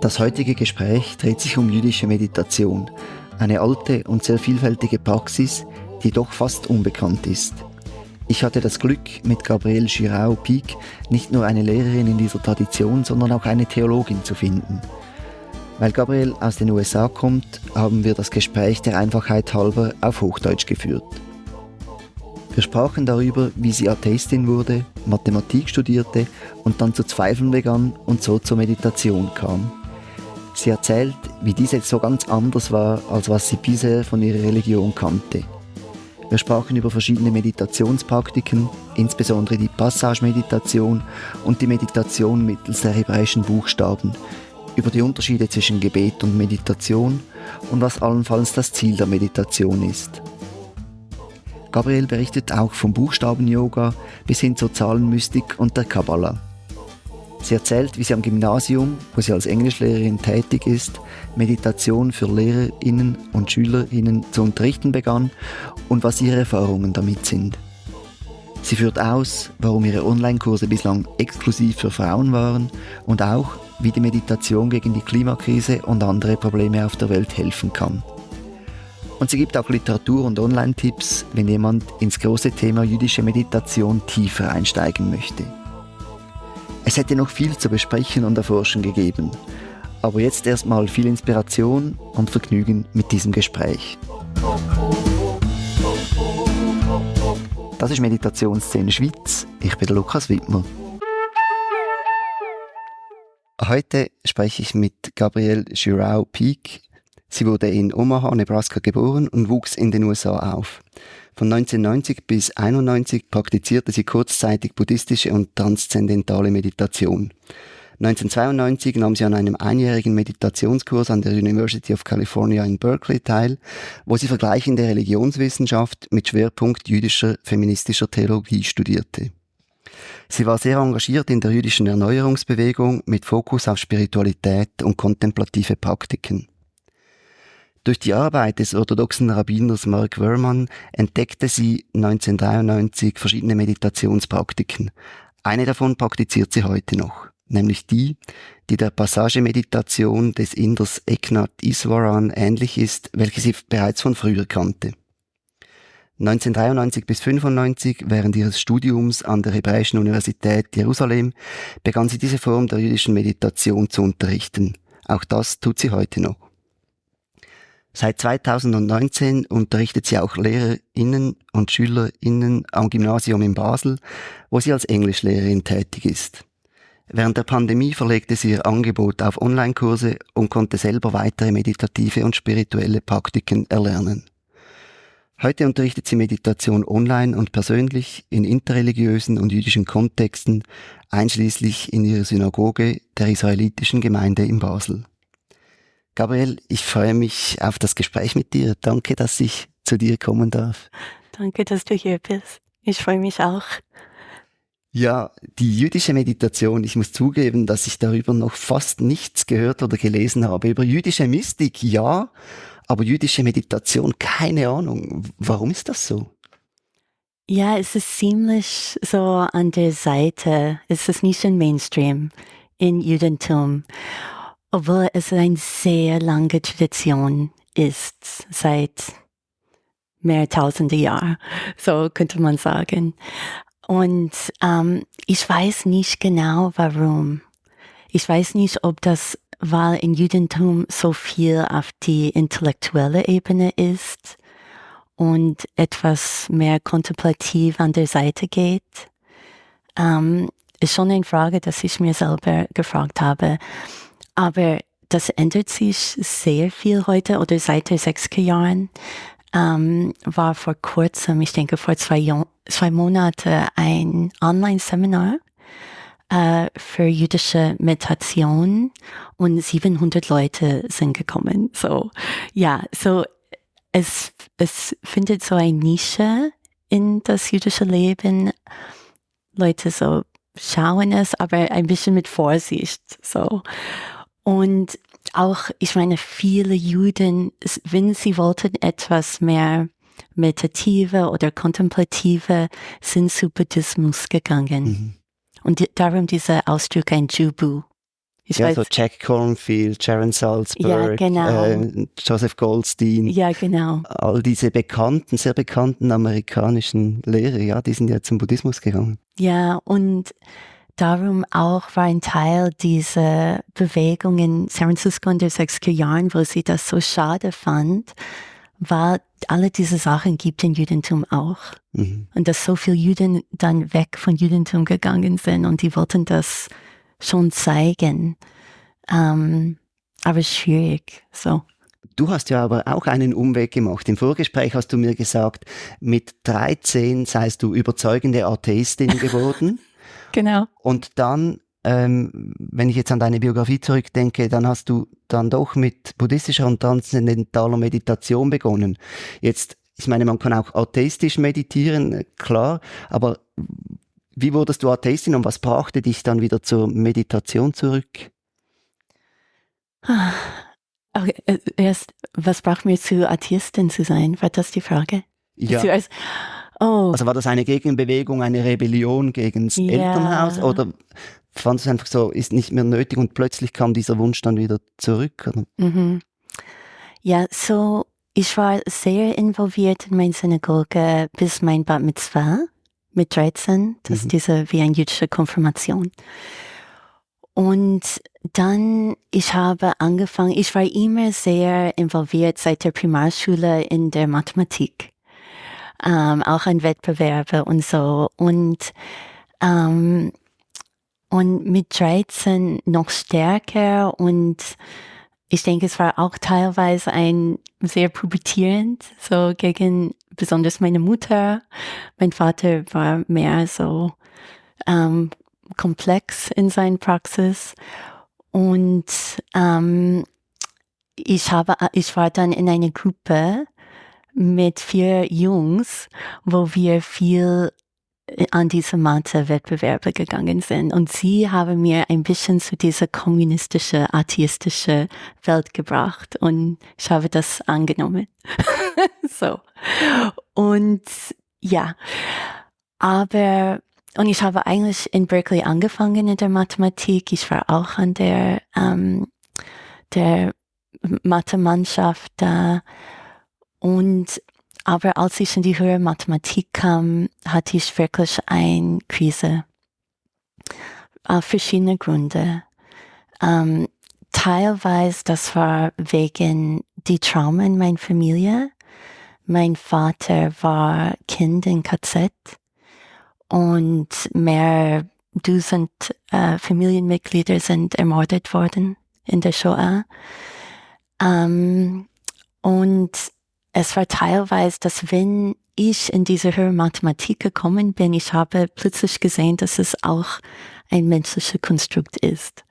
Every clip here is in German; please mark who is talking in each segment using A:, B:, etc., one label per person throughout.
A: Das heutige Gespräch dreht sich um jüdische Meditation, eine alte und sehr vielfältige Praxis, die doch fast unbekannt ist. Ich hatte das Glück, mit Gabrielle Giraud-Peak nicht nur eine Lehrerin in dieser Tradition, sondern auch eine Theologin zu finden. Weil Gabrielle aus den USA kommt, haben wir das Gespräch der Einfachheit halber auf Hochdeutsch geführt. Wir sprachen darüber, wie sie Atheistin wurde, Mathematik studierte und dann zu zweifeln begann und so zur Meditation kam. Sie erzählt, wie diese so ganz anders war, als was sie bisher von ihrer Religion kannte. Wir sprachen über verschiedene Meditationspraktiken, insbesondere die Passage-Meditation und die Meditation mittels der hebräischen Buchstaben, über die Unterschiede zwischen Gebet und Meditation und was allenfalls das Ziel der Meditation ist. Gabrielle berichtet auch vom Buchstaben-Yoga bis hin zur Zahlenmystik und der Kabbala. Sie erzählt, wie sie am Gymnasium, wo sie als Englischlehrerin tätig ist, Meditation für LehrerInnen und SchülerInnen zu unterrichten begann und was ihre Erfahrungen damit sind. Sie führt aus, warum ihre Online-Kurse bislang exklusiv für Frauen waren und auch, wie die Meditation gegen die Klimakrise und andere Probleme auf der Welt helfen kann. Und sie gibt auch Literatur- und Online-Tipps, wenn jemand ins große Thema jüdische Meditation tiefer einsteigen möchte. Es hätte noch viel zu besprechen und erforschen gegeben, aber jetzt erstmal viel Inspiration und Vergnügen mit diesem Gespräch. Das ist Meditationsszene Schweiz. Ich bin der Lukas Wittmer. Heute spreche ich mit Gabrielle Giraud-Peak. Sie wurde in Omaha, Nebraska geboren und wuchs in den USA auf. Von 1990 bis 1991 praktizierte sie kurzzeitig buddhistische und transzendentale Meditation. 1992 nahm sie an einem einjährigen Meditationskurs an der University of California in Berkeley teil, wo sie vergleichende Religionswissenschaft mit Schwerpunkt jüdischer feministischer Theologie studierte. Sie war sehr engagiert in der jüdischen Erneuerungsbewegung mit Fokus auf Spiritualität und kontemplative Praktiken. Durch die Arbeit des orthodoxen Rabbiners Mark Werman entdeckte sie 1993 verschiedene Meditationspraktiken. Eine davon praktiziert sie heute noch, nämlich die der Passage-Meditation des Inders Eknath Easwaran ähnlich ist, welche sie bereits von früher kannte. 1993 bis 1995, während ihres Studiums an der Hebräischen Universität Jerusalem, begann sie diese Form der jüdischen Meditation zu unterrichten. Auch das tut sie heute noch. Seit 2019 unterrichtet sie auch LehrerInnen und SchülerInnen am Gymnasium in Basel, wo sie als Englischlehrerin tätig ist. Während der Pandemie verlegte sie ihr Angebot auf Online-Kurse und konnte selber weitere meditative und spirituelle Praktiken erlernen. Heute unterrichtet sie Meditation online und persönlich in interreligiösen und jüdischen Kontexten, einschließlich in ihrer Synagoge der israelitischen Gemeinde in Basel. Gabrielle, ich freue mich auf das Gespräch mit dir. Danke, dass ich zu dir kommen darf.
B: Danke, dass du hier bist. Ich freue mich auch.
A: Ja, die jüdische Meditation, ich muss zugeben, dass ich darüber noch fast nichts gehört oder gelesen habe. Über jüdische Mystik, ja, aber jüdische Meditation, keine Ahnung. Warum ist das so?
B: Ja, es ist ziemlich so an der Seite. Es ist nicht ein Mainstream in Judentum. Obwohl es eine sehr lange Tradition ist, seit mehr tausende Jahren, so könnte man sagen. Und ich weiß nicht genau, warum. Ich weiß nicht, ob das, weil in Judentum so viel auf die intellektuelle Ebene ist und etwas mehr kontemplativ an der Seite geht. Ist schon eine Frage, dass ich mir selber gefragt habe. Aber das ändert sich sehr viel heute oder seit den 60er Jahren. War vor kurzem, ich denke vor 2 Monaten, ein Online-Seminar für jüdische Meditation und 700 Leute sind gekommen. So, ja, so es findet so eine Nische in das jüdische Leben. Leute so schauen es, aber ein bisschen mit Vorsicht, so. Und auch, ich meine, viele Juden, wenn sie wollten etwas mehr meditative oder kontemplative, sind zu Buddhismus gegangen. Und darum dieser Ausdruck ein Jubu. Ich
A: ja,
B: weiß,
A: so Jack Kornfield, Sharon Salzberg,
B: Ja, genau.
A: Joseph Goldstein,
B: ja, genau.
A: all diese bekannten, sehr bekannten amerikanischen Lehrer, ja, die sind ja zum Buddhismus gegangen.
B: Ja, und darum auch war ein Teil dieser Bewegung in San Francisco in den 60er Jahren, wo sie das so schade fand, weil alle diese Sachen gibt im Judentum auch.
A: Mhm.
B: Und dass so viele Juden dann weg von Judentum gegangen sind und die wollten das schon zeigen. Aber schwierig, so.
A: Du hast ja aber auch einen Umweg gemacht. Im Vorgespräch hast du mir gesagt, mit 13 seist du überzeugende Atheistin geworden.
B: Genau.
A: Und dann, wenn ich jetzt an deine Biografie zurückdenke, dann hast du dann doch mit buddhistischer und transzendentaler Meditation begonnen. Jetzt, ich meine, man kann auch atheistisch meditieren, klar, aber wie wurdest du Atheistin und was brachte dich dann wieder zur Meditation zurück?
B: Okay, erst, was braucht mir zu Atheistin zu sein? War das die Frage?
A: Ja.
B: Zuerst, oh,
A: Also war das eine Gegenbewegung, eine Rebellion gegen das
B: Ja.
A: Elternhaus oder fandest du einfach so, ist nicht mehr nötig und plötzlich kam dieser Wunsch dann wieder zurück? Oder?
B: mhm. Ja, so, ich war sehr involviert in meine Synagoge bis mein Bat Mitzvah mit 13. Das ist diese wie eine jüdische Konfirmation. Und dann, ich habe angefangen, ich war immer sehr involviert seit der Primarschule in der Mathematik. Auch an Wettbewerbe und so. Und mit 13 noch stärker und ich denke, es war auch teilweise ein sehr pubertierend, so gegen besonders meine Mutter. Mein Vater war mehr so komplex in seiner Praxis und ich war dann in einer Gruppe mit 4 Jungs, wo wir viel an diese Mathe-Wettbewerbe gegangen sind. Und sie haben mir ein bisschen zu dieser kommunistische, atheistische Welt gebracht. Und ich habe das angenommen. So. Und ja, aber, und ich habe eigentlich in Berkeley angefangen in der Mathematik. Ich war auch an der Mathe-Mannschaft da. Aber als ich in die höhere Mathematik kam, hatte ich wirklich eine Krise. Auf verschiedene Gründe. Teilweise, das war wegen die Trauma in meiner Familie. Mein Vater war Kind in KZ und mehr 1000 Familienmitglieder sind ermordet worden in der Shoah. Und es war teilweise, dass wenn ich in diese höhere Mathematik gekommen bin, ich habe plötzlich gesehen, dass es auch ein menschliches Konstrukt ist.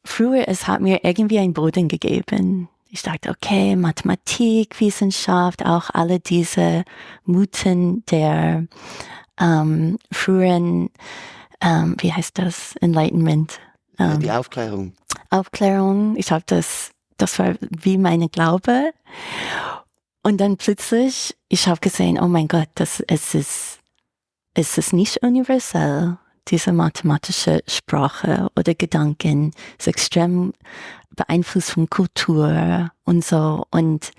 B: Früher, es hat mir irgendwie einen Boden gegeben. Ich dachte, okay, Mathematik, Wissenschaft, auch alle diese Mythen der früheren, wie heißt das, Enlightenment?
A: Die Aufklärung.
B: Aufklärung. Ich habe das war wie meine Glaube. Und dann plötzlich, ich habe gesehen, oh mein Gott, es ist nicht universell, diese mathematische Sprache oder Gedanken, ist extrem beeinflusst von Kultur und so. Und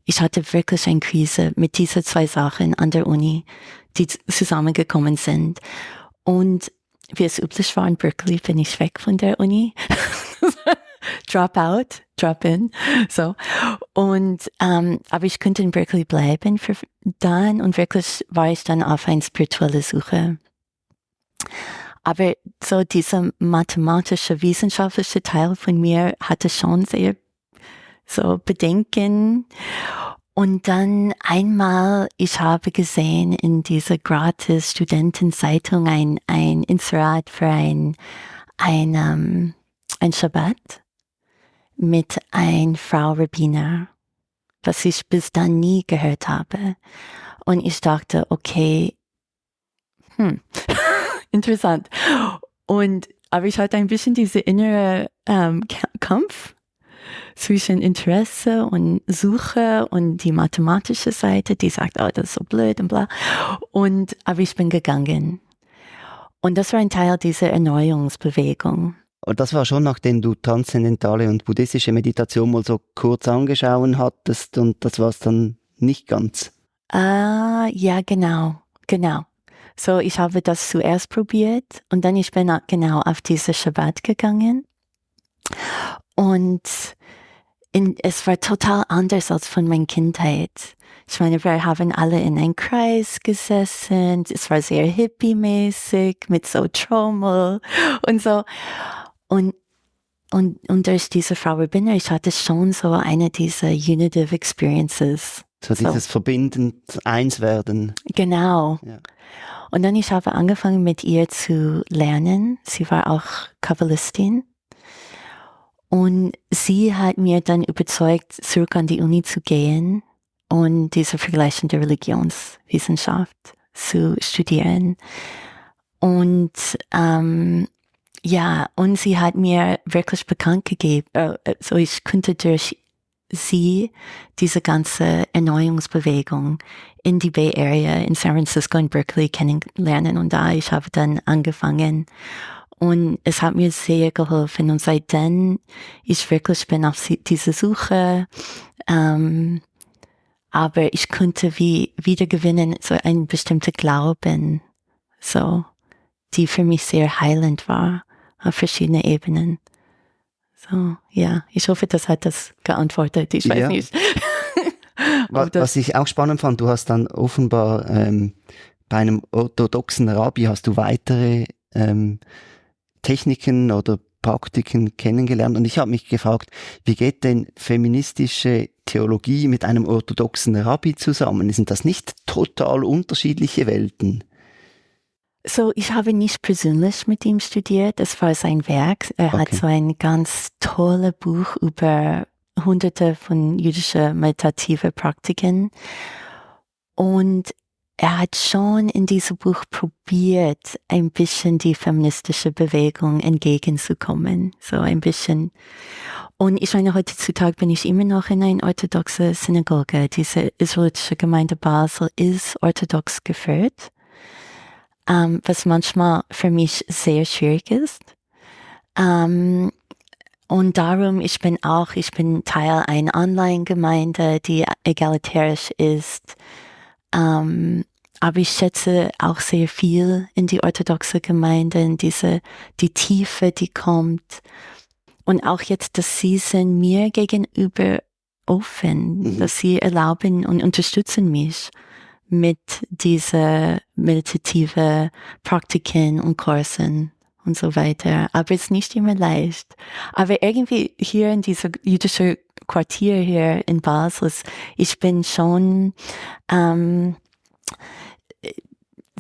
B: ich hatte wirklich eine Krise mit diesen 2 Sachen an der Uni, die zusammengekommen sind. Und wie es üblich war in Berkeley, bin ich weg von der Uni. Drop out, drop in, so. Und, aber ich könnte in Berkeley bleiben für dann und wirklich war ich dann auf eine spirituelle Suche. Aber so dieser mathematische, wissenschaftliche Teil von mir hatte schon sehr so Bedenken. Und dann einmal, ich habe gesehen in dieser gratis Studentenzeitung ein Inserat für ein Shabbat mit einer Frau Rabbiner, was ich bis dann nie gehört habe. Und ich dachte, okay, interessant. Aber ich hatte ein bisschen diese innere Kampf zwischen Interesse und Suche und die mathematische Seite, die sagt, oh, das ist so blöd und bla. Aber ich bin gegangen. Und das war ein Teil dieser Erneuerungsbewegung.
A: und das war schon, nachdem du transzendentale und buddhistische Meditation mal so kurz angeschaut hattest und das war es dann nicht ganz.
B: Ja, genau. So, ich habe das zuerst probiert und dann ich bin genau auf diese Shabbat gegangen und es war total anders als von meiner Kindheit. Ich meine, wir haben alle in einem Kreis gesessen, es war sehr hippie-mäßig mit so Trommel und so. Und durch diese Frau Rabbiner, ich hatte schon so eine dieser Unitive Experiences.
A: So dieses verbindend Einswerden.
B: Genau.
A: Ja.
B: Und dann ich habe angefangen mit ihr zu lernen. Sie war auch Kabbalistin. Und sie hat mir dann überzeugt, zurück an die Uni zu gehen und diese vergleichende Religionswissenschaft zu studieren. Und ja, und sie hat mir wirklich bekannt gegeben, so ich konnte durch sie diese ganze Erneuerungsbewegung in die Bay Area, in San Francisco und Berkeley kennenlernen. Und da ich habe dann angefangen und es hat mir sehr geholfen. Und seitdem ich wirklich bin auf diese Suche, aber ich konnte wieder gewinnen, so ein bestimmter Glauben, so, die für mich sehr heilend war, auf verschiedenen Ebenen. So, ja, ich hoffe, das hat das geantwortet, ich weiß nicht.
A: Was ich auch spannend fand, du hast dann offenbar bei einem orthodoxen Rabbi hast du weitere Techniken oder Praktiken kennengelernt und ich habe mich gefragt, wie geht denn feministische Theologie mit einem orthodoxen Rabbi zusammen? Sind das nicht total unterschiedliche Welten?
B: So, ich habe nicht persönlich mit ihm studiert, es war sein Werk. Er hat so ein ganz tolles Buch über hunderte von jüdischen meditative Praktiken und er hat schon in diesem Buch probiert, ein bisschen die feministische Bewegung entgegenzukommen. So ein bisschen. Und ich meine, heutzutage bin ich immer noch in einer orthodoxen Synagoge. Diese israelitische Gemeinde Basel ist orthodox geführt, was manchmal für mich sehr schwierig ist. Und darum, ich bin Teil einer Online-Gemeinde, die egalitarisch ist. Aber ich schätze auch sehr viel in die orthodoxe Gemeinde, die Tiefe, die kommt. Und auch jetzt, dass sie sind mir gegenüber offen, dass sie erlauben und unterstützen mich mit diese meditative Praktiken und Kursen und so weiter. Aber es ist nicht immer leicht. Aber irgendwie hier in dieser jüdischen Quartier hier in Basel, ich bin schon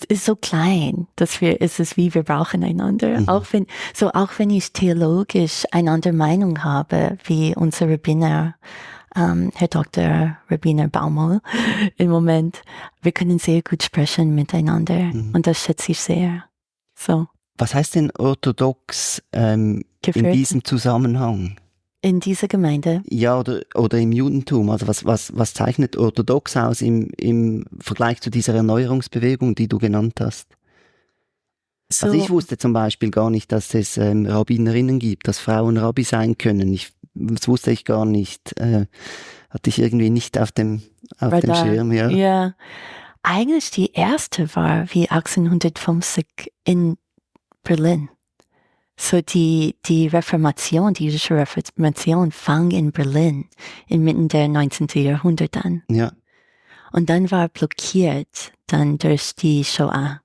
B: ist so klein, dass es ist wie wir brauchen einander. Auch wenn ich theologisch eine andere Meinung habe, wie unser Rabbiner, Herr Dr. Rabbiner Baumol im Moment, wir können sehr gut sprechen miteinander und das schätze ich sehr. So.
A: Was heißt denn orthodox in diesem Zusammenhang?
B: In dieser Gemeinde?
A: Ja, oder im Judentum. Also was zeichnet orthodox aus im Vergleich zu dieser Erneuerungsbewegung, die du genannt hast? So. Also ich wusste zum Beispiel gar nicht, dass es Rabbinerinnen gibt, dass Frauen Rabbi sein können. Das wusste ich gar nicht. Hatte ich irgendwie nicht auf dem Schirm. Ja.
B: Ja, eigentlich die erste war wie 1850 in Berlin. So die Reformation, die jüdische Reformation fang in Berlin inmitten der 19. Jahrhundert an.
A: Ja.
B: Und dann war blockiert dann durch die Shoah.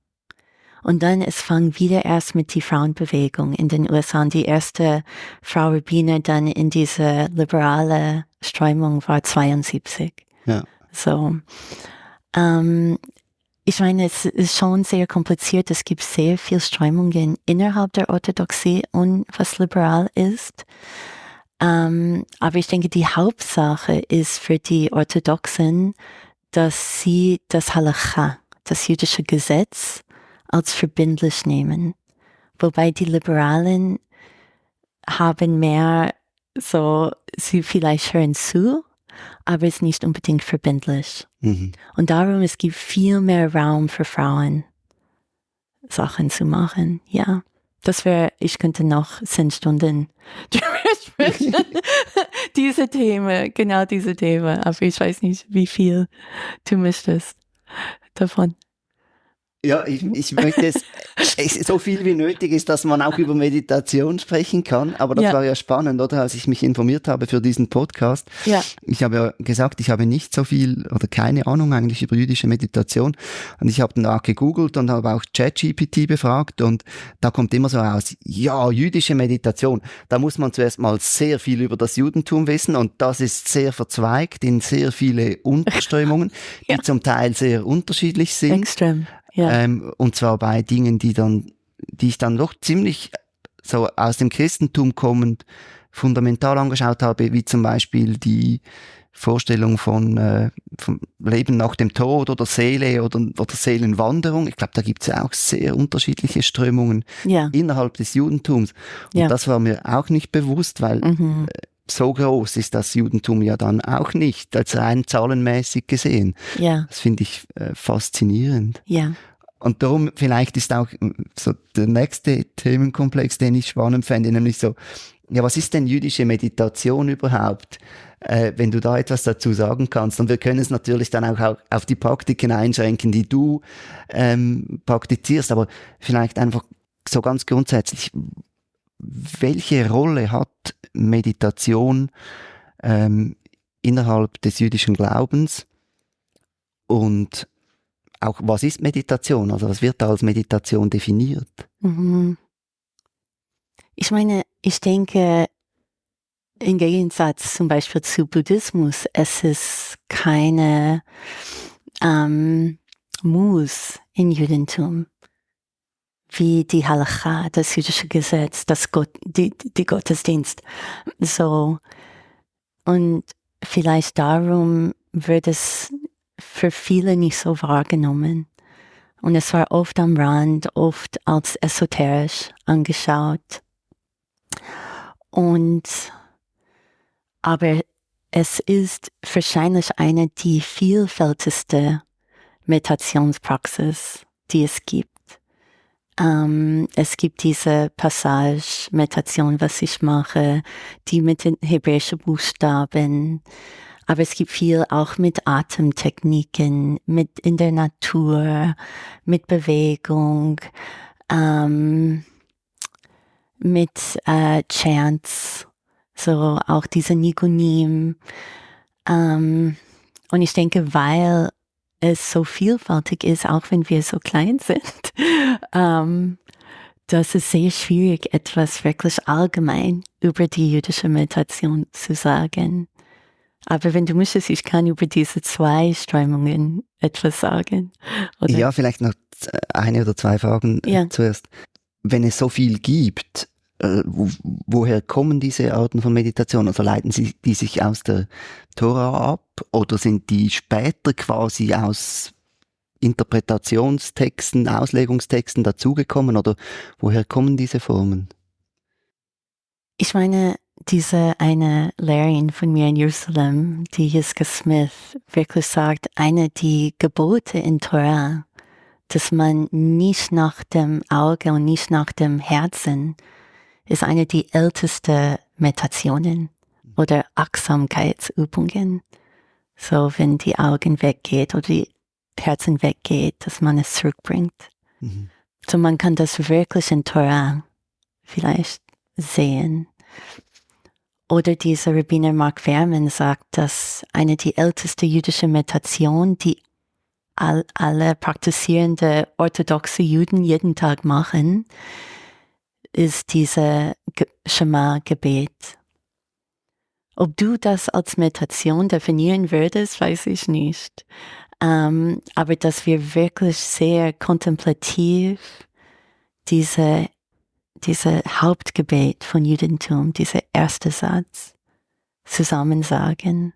B: Und dann es fang wieder erst mit die Frauenbewegung in den USA. Und die erste Frau Rabbiner dann in diese liberale Strömung war 72.
A: Ja.
B: So, ich meine, es ist schon sehr kompliziert. Es gibt sehr viele Strömungen innerhalb der Orthodoxie und was liberal ist. Aber ich denke, die Hauptsache ist für die Orthodoxen, dass sie das Halacha, das jüdische Gesetz, als verbindlich nehmen. Wobei die Liberalen haben mehr so, sie vielleicht hören zu, aber es ist nicht unbedingt verbindlich. Und darum, es gibt viel mehr Raum für Frauen, Sachen zu machen, ja. Ich könnte noch 10 Stunden drüber sprechen. Genau diese Themen. Aber ich weiß nicht, wie viel du möchtest davon.
A: Ja, ich möchte es so viel wie nötig ist, dass man auch über Meditation sprechen kann. Aber das war ja spannend, oder? Als ich mich informiert habe für diesen Podcast.
B: Ja.
A: Ich habe ja gesagt, ich habe nicht so viel oder keine Ahnung eigentlich über jüdische Meditation. Und ich habe dann auch gegoogelt und habe auch ChatGPT befragt. Und da kommt immer so raus, ja, jüdische Meditation. Da muss man zuerst mal sehr viel über das Judentum wissen. Und das ist sehr verzweigt in sehr viele Unterströmungen, die zum Teil sehr unterschiedlich sind.
B: Extrem. Ja.
A: Und zwar bei Dingen, die ich dann doch ziemlich so aus dem Christentum kommend fundamental angeschaut habe, wie zum Beispiel die Vorstellung von Leben nach dem Tod oder Seele oder Seelenwanderung. Ich glaube, da gibt es ja auch sehr unterschiedliche Strömungen innerhalb des Judentums. Und das war mir auch nicht bewusst, weil so groß ist das Judentum ja dann auch nicht, als rein zahlenmäßig gesehen.
B: Ja.
A: Das finde ich faszinierend.
B: Ja.
A: Und darum vielleicht ist auch so der nächste Themenkomplex, den ich spannend fände, nämlich so, ja, was ist denn jüdische Meditation überhaupt? Wenn du da etwas dazu sagen kannst. Und wir können es natürlich dann auch auf die Praktiken einschränken, die du praktizierst, aber vielleicht einfach so ganz grundsätzlich, welche Rolle hat Meditation innerhalb des jüdischen Glaubens und auch was ist Meditation? Also was wird da als Meditation definiert?
B: Ich meine, ich denke, im Gegensatz zum Beispiel zu Buddhismus, es ist keine Muss im Judentum, wie die Halacha, das jüdische Gesetz, die Gottesdienst. So. Und vielleicht darum wird es für viele nicht so wahrgenommen. Und es war oft am Rand, oft als esoterisch angeschaut. Aber es ist wahrscheinlich eine die vielfältigste Meditationspraxis, die es gibt. Es gibt diese Passage-Meditation, was ich mache, die mit den hebräischen Buchstaben. Aber es gibt viel auch mit Atemtechniken, mit in der Natur, mit Bewegung, mit Chants, so auch diese Nigunim. Und ich denke, weil es so vielfältig ist, auch wenn wir so klein sind, das ist sehr schwierig, etwas wirklich allgemein über die jüdische Meditation zu sagen. Aber wenn du möchtest, ich kann über diese 2 Strömungen etwas sagen. Oder?
A: Ja, vielleicht noch eine oder 2 Fragen zuerst. Wenn es so viel gibt, woher kommen diese Arten von Meditation? Also leiten die sich aus der Tora ab oder sind die später quasi aus Interpretationstexten, Auslegungstexten dazugekommen oder woher kommen diese Formen?
B: Ich meine, diese eine Lehrerin von mir in Jerusalem, die Jiska Smith, wirklich sagt, eine die Gebote in Torah, dass man nicht nach dem Auge und nicht nach dem Herzen, ist eine die älteste Meditationen oder Achtsamkeitsübungen. So, wenn die Augen weggeht oder die Herzen weggeht, dass man es zurückbringt. So, man kann das wirklich in Torah vielleicht sehen. Oder dieser Rabbiner Mark Verman sagt, dass eine die älteste jüdische Meditation, die alle praktizierende orthodoxe Juden jeden Tag machen, ist diese Shema-Gebet. Ob du das als Meditation definieren würdest, weiß ich nicht. Aber dass wir wirklich sehr kontemplativ diese Hauptgebet von Judentum, dieser erste Satz, zusammen sagen.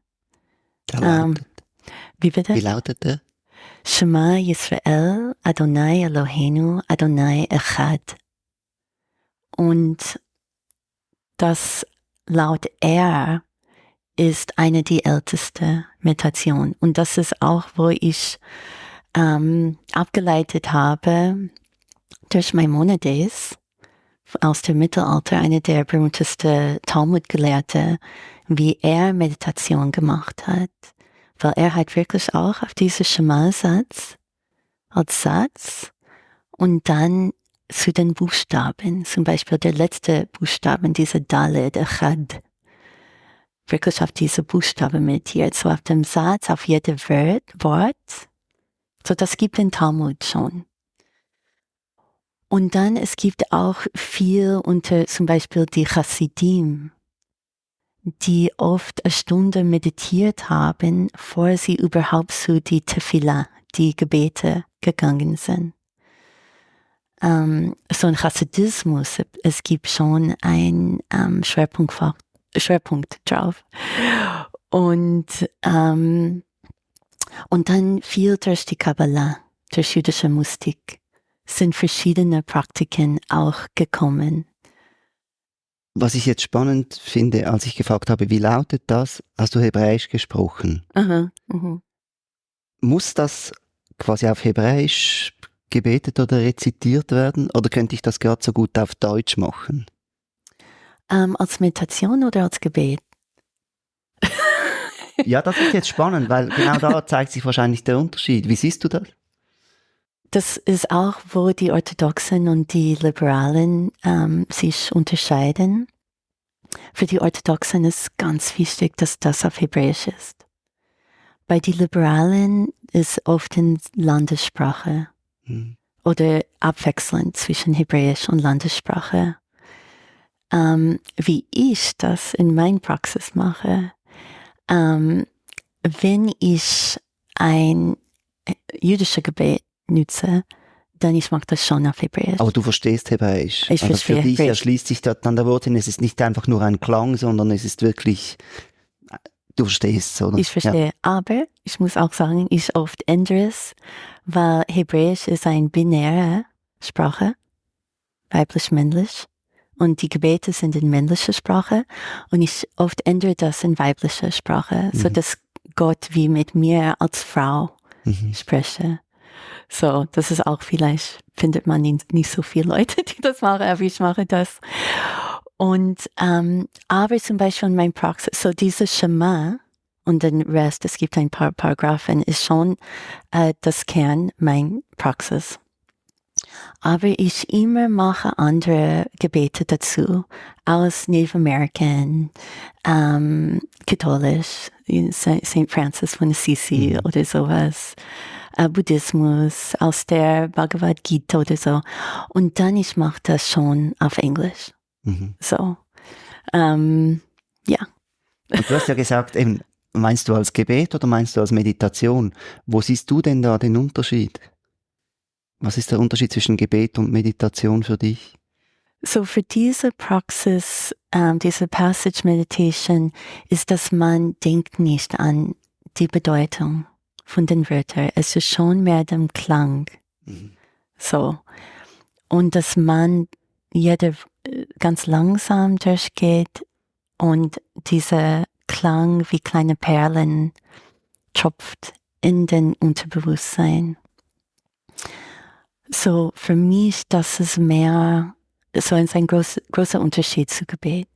B: Wie bitte?
A: Wie lautet der?
B: Shema Yisrael, Adonai Eloheinu, Adonai Echad. Und das laut ist eine die älteste Meditation. Und das ist auch, wo ich abgeleitet habe durch Maimonides, aus dem Mittelalter, einer der berühmtesten Talmud-Gelehrte, wie er Meditation gemacht hat. Weil er hat wirklich auch auf diesen Schema-Satz als Satz und dann zu den Buchstaben, zum Beispiel der letzte Buchstaben, diese Dalet, Echad, wirklich auf diese Buchstaben meditiert, so auf dem Satz, auf jedes Wort. So, das gibt den Talmud schon. Und dann, es gibt auch viel unter zum Beispiel die Chassidim, die oft eine Stunde meditiert haben, bevor sie überhaupt zu die Tefillah, die Gebete gegangen sind. So ein Chassidismus, es gibt schon ein Schwerpunkt drauf. Und dann viel durch die Kabbalah, durch jüdische Mystik, sind verschiedene Praktiken auch gekommen.
A: Was ich jetzt spannend finde, als ich gefragt habe, wie lautet das, hast du Hebräisch gesprochen.
B: Aha,
A: Muss das quasi auf Hebräisch gebetet oder rezitiert werden? Oder könnte ich das gerade so gut auf Deutsch machen?
B: Als Meditation oder als Gebet?
A: Ja, das ist jetzt spannend, weil genau da zeigt sich wahrscheinlich der Unterschied. Wie siehst du das?
B: Das ist auch, wo die Orthodoxen und die Liberalen sich unterscheiden. Für die Orthodoxen ist ganz wichtig, dass das auf Hebräisch ist. Bei den Liberalen ist oft in Landessprache oder abwechselnd zwischen Hebräisch und Landessprache. Wie ich das in meiner Praxis mache, wenn ich ein jüdisches Gebet nutze, dann ich mache das schon auf Hebräisch.
A: Aber du verstehst Hebräisch.
B: Ich
A: also
B: verstehe
A: für dich
B: Hebräisch.
A: erschließt sich da dann der Wortsinn, es ist nicht einfach nur ein Klang, sondern es ist wirklich, du verstehst es, oder?
B: Ich verstehe,
A: Ja.
B: aber ich muss auch sagen, ich oft ändere es, weil Hebräisch ist eine binäre Sprache, weiblich-männlich, und die Gebete sind in männlicher Sprache, und ich oft ändere das in weiblicher Sprache, so dass Gott wie mit mir als Frau spreche. So, das ist auch vielleicht, findet man nicht so viele Leute, die das machen, aber ich mache das. Und, aber zum Beispiel in meiner Praxis, so dieses Schema und den Rest, es gibt ein paar Paragraphen, ist schon das Kern meiner Praxis. Aber ich immer mache andere Gebete dazu, aus Native American, katholisch, St. Francis von Assisi oder sowas, Buddhismus, aus der Bhagavad Gita oder so. Und dann ich mache das schon auf Englisch. So, ja.
A: Und du hast ja gesagt, eben, meinst du als Gebet oder meinst du als Meditation? Wo siehst du denn da den Unterschied? Was ist der Unterschied zwischen Gebet und Meditation für dich?
B: So für diese Praxis, diese Passage Meditation, ist, dass man denkt nicht an die Bedeutung von den Wörtern. Es ist schon mehr dem Klang. So. Und dass man jeder ganz langsam durchgeht und dieser Klang wie kleine Perlen tropft in den Unterbewusstsein. So, für mich, das ist mehr, so ist ein großer Unterschied zu Gebet.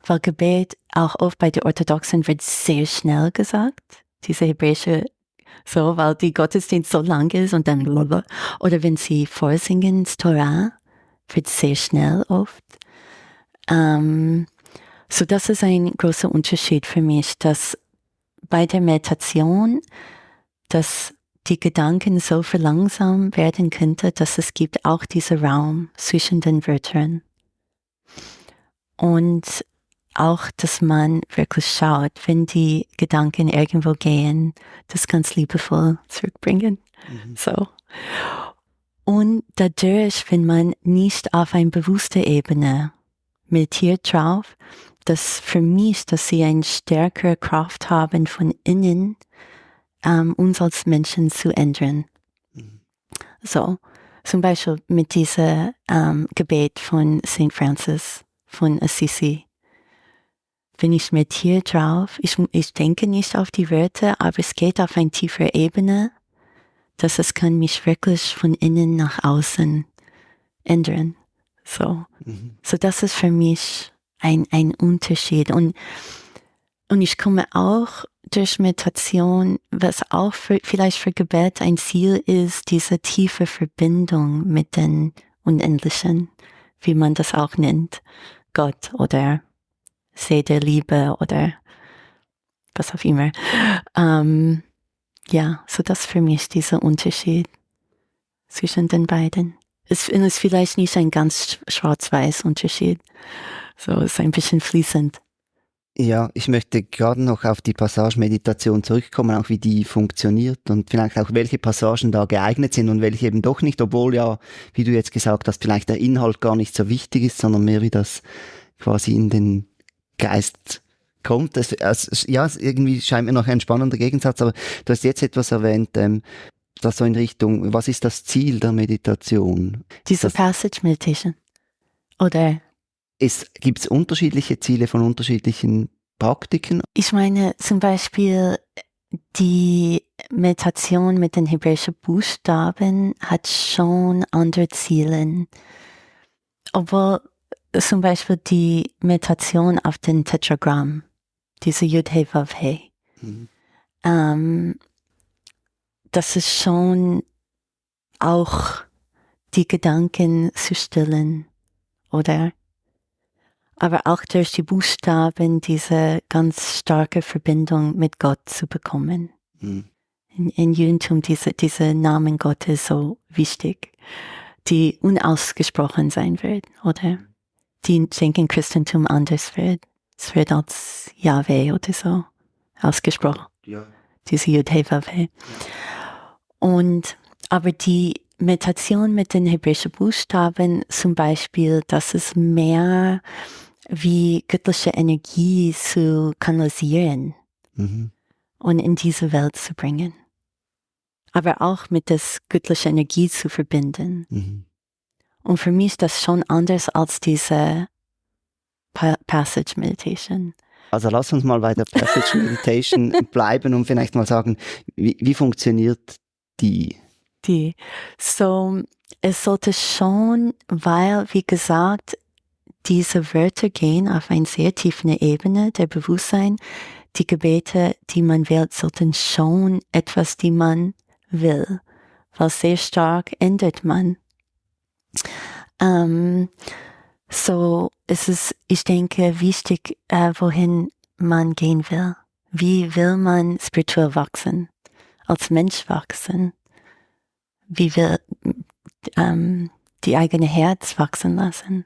B: Weil Gebet auch oft bei den Orthodoxen wird sehr schnell gesagt. Diese hebräische, so, weil die Gottesdienst so lang ist und dann, oder wenn sie vorsingen, das Torah, wird sehr schnell oft. So, das ist ein großer Unterschied für mich, dass bei der Meditation, dass die Gedanken so verlangsamt werden könnte, dass es gibt auch diesen Raum zwischen den Wörtern. Und auch, dass man wirklich schaut, wenn die Gedanken irgendwo gehen, das ganz liebevoll zurückbringen. So. Und dadurch, wenn man nicht auf eine bewusste Ebene meditiert drauf, dass für mich, dass sie eine stärkere Kraft haben, von innen uns als Menschen zu ändern. So, zum Beispiel mit diesem Gebet von St. Francis von Assisi. Wenn ich meditiere drauf, ich denke nicht auf die Wörter, aber es geht auf eine tiefere Ebene, dass es kann mich wirklich von innen nach außen ändern. So das ist für mich ein Unterschied. Und ich komme auch durch Meditation, was auch vielleicht für Gebet ein Ziel ist, diese tiefe Verbindung mit den Unendlichen, wie man das auch nennt, Gott oder See der Liebe oder was auch immer. So das für mich dieser Unterschied zwischen den beiden. Es ist vielleicht nicht ein ganz schwarz-weiß Unterschied. So, es ist ein bisschen fließend.
A: Ja, ich möchte gerade noch auf die Passage-Meditation zurückkommen, auch wie die funktioniert und vielleicht auch welche Passagen da geeignet sind und welche eben doch nicht, obwohl ja, wie du jetzt gesagt hast, vielleicht der Inhalt gar nicht so wichtig ist, sondern mehr wie das quasi in den Geist kommt. Irgendwie scheint mir noch ein spannender Gegensatz, aber du hast jetzt etwas erwähnt, das so in Richtung, was ist das Ziel der Meditation?
B: Diese Passage Meditation. Oder?
A: Gibt es unterschiedliche Ziele von unterschiedlichen Praktiken?
B: Ich meine zum Beispiel die Meditation mit den hebräischen Buchstaben hat schon andere Ziele. Obwohl zum Beispiel die Meditation auf den Tetragramm, diese Yud He Vav He, das ist schon auch die Gedanken zu stillen, oder? Aber auch durch die Buchstaben diese ganz starke Verbindung mit Gott zu bekommen. In Judentum diese Namen Gottes so wichtig, die unausgesprochen sein wird, oder? Die, ich denke, im Christentum anders wird. Es wird als Yahweh oder so ausgesprochen. Ja. Diese Yud He Vav He. Aber die Meditation mit den hebräischen Buchstaben zum Beispiel, das ist mehr wie göttliche Energie zu kanalisieren und in diese Welt zu bringen. Aber auch mit der göttlichen Energie zu verbinden. Und für mich ist das schon anders als diese Passage Meditation.
A: Also lass uns mal bei der Passage Meditation bleiben und vielleicht mal sagen, wie funktioniert die?
B: So, es sollte schon, weil, wie gesagt, diese Wörter gehen auf eine sehr tiefe Ebene der Bewusstsein. Die Gebete, die man wählt, sollten schon etwas, die man will, weil sehr stark ändert man. So es ist, ich denke, wichtig, wohin man gehen will. Wie will man spirituell wachsen, als Mensch wachsen? Wie will die eigene Herz wachsen lassen?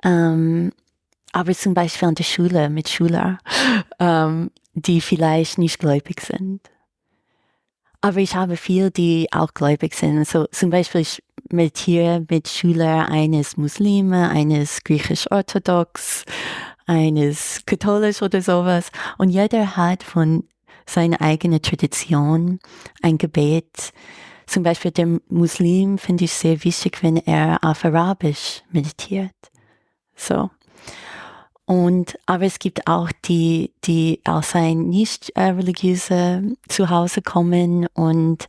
B: Aber zum Beispiel an der Schule mit Schülern, die vielleicht nicht gläubig sind. Aber ich habe viele, die auch gläubig sind. So zum Beispiel ich meditiere mit Schülern eines Muslime, eines griechisch-orthodox, eines katholisch oder sowas. Und jeder hat von seiner eigenen Tradition ein Gebet. Zum Beispiel der Muslim finde ich sehr wichtig, wenn er auf Arabisch meditiert. So. Aber es gibt auch die aus ein nicht religiöse Zuhause kommen und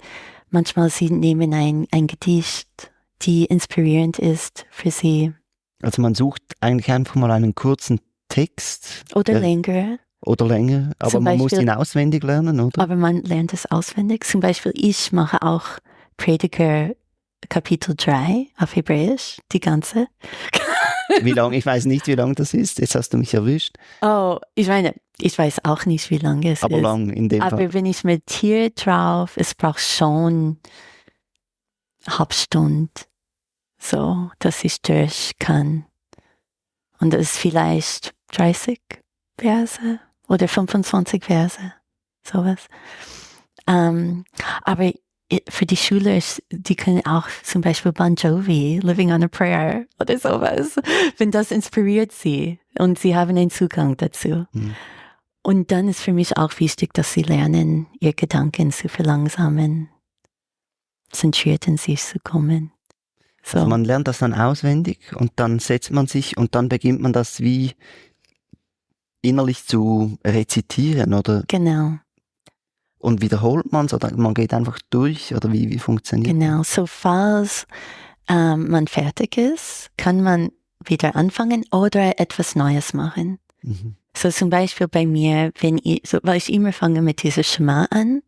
B: manchmal sie nehmen ein Gedicht, die inspirierend ist für sie.
A: Also man sucht eigentlich einfach mal einen kurzen Text.
B: Oder länger.
A: Oder länger, aber man muss ihn auswendig lernen, oder?
B: Aber man lernt es auswendig. Zum Beispiel ich mache auch Prediger Kapitel 3 auf Hebräisch, die ganze.
A: Wie lang? Ich weiß nicht, wie lang das ist. Jetzt hast du mich erwischt.
B: Oh, ich meine, ich weiß auch nicht, wie lange es
A: aber
B: ist.
A: Aber lang in dem Fall.
B: Aber wenn ich meditiere drauf, es braucht schon eine halbe Stunde, so, dass ich durch kann. Und das ist vielleicht 30 Verse oder 25 Verse, sowas. Aber für die Schüler, die können auch zum Beispiel Bon Jovi, Living on a Prayer oder sowas, wenn das inspiriert sie und sie haben einen Zugang dazu. Und dann ist für mich auch wichtig, dass sie lernen, ihre Gedanken zu verlangsamen, zentriert in sich zu kommen. So.
A: Also man lernt das dann auswendig und dann setzt man sich und dann beginnt man das wie innerlich zu rezitieren, oder?
B: Genau.
A: Und wiederholt man es oder man geht einfach durch oder wie funktioniert
B: das? Genau, so falls man fertig ist, kann man wieder anfangen oder etwas Neues machen.
A: Mhm.
B: So zum Beispiel bei mir, weil ich immer fange mit diesem Schema an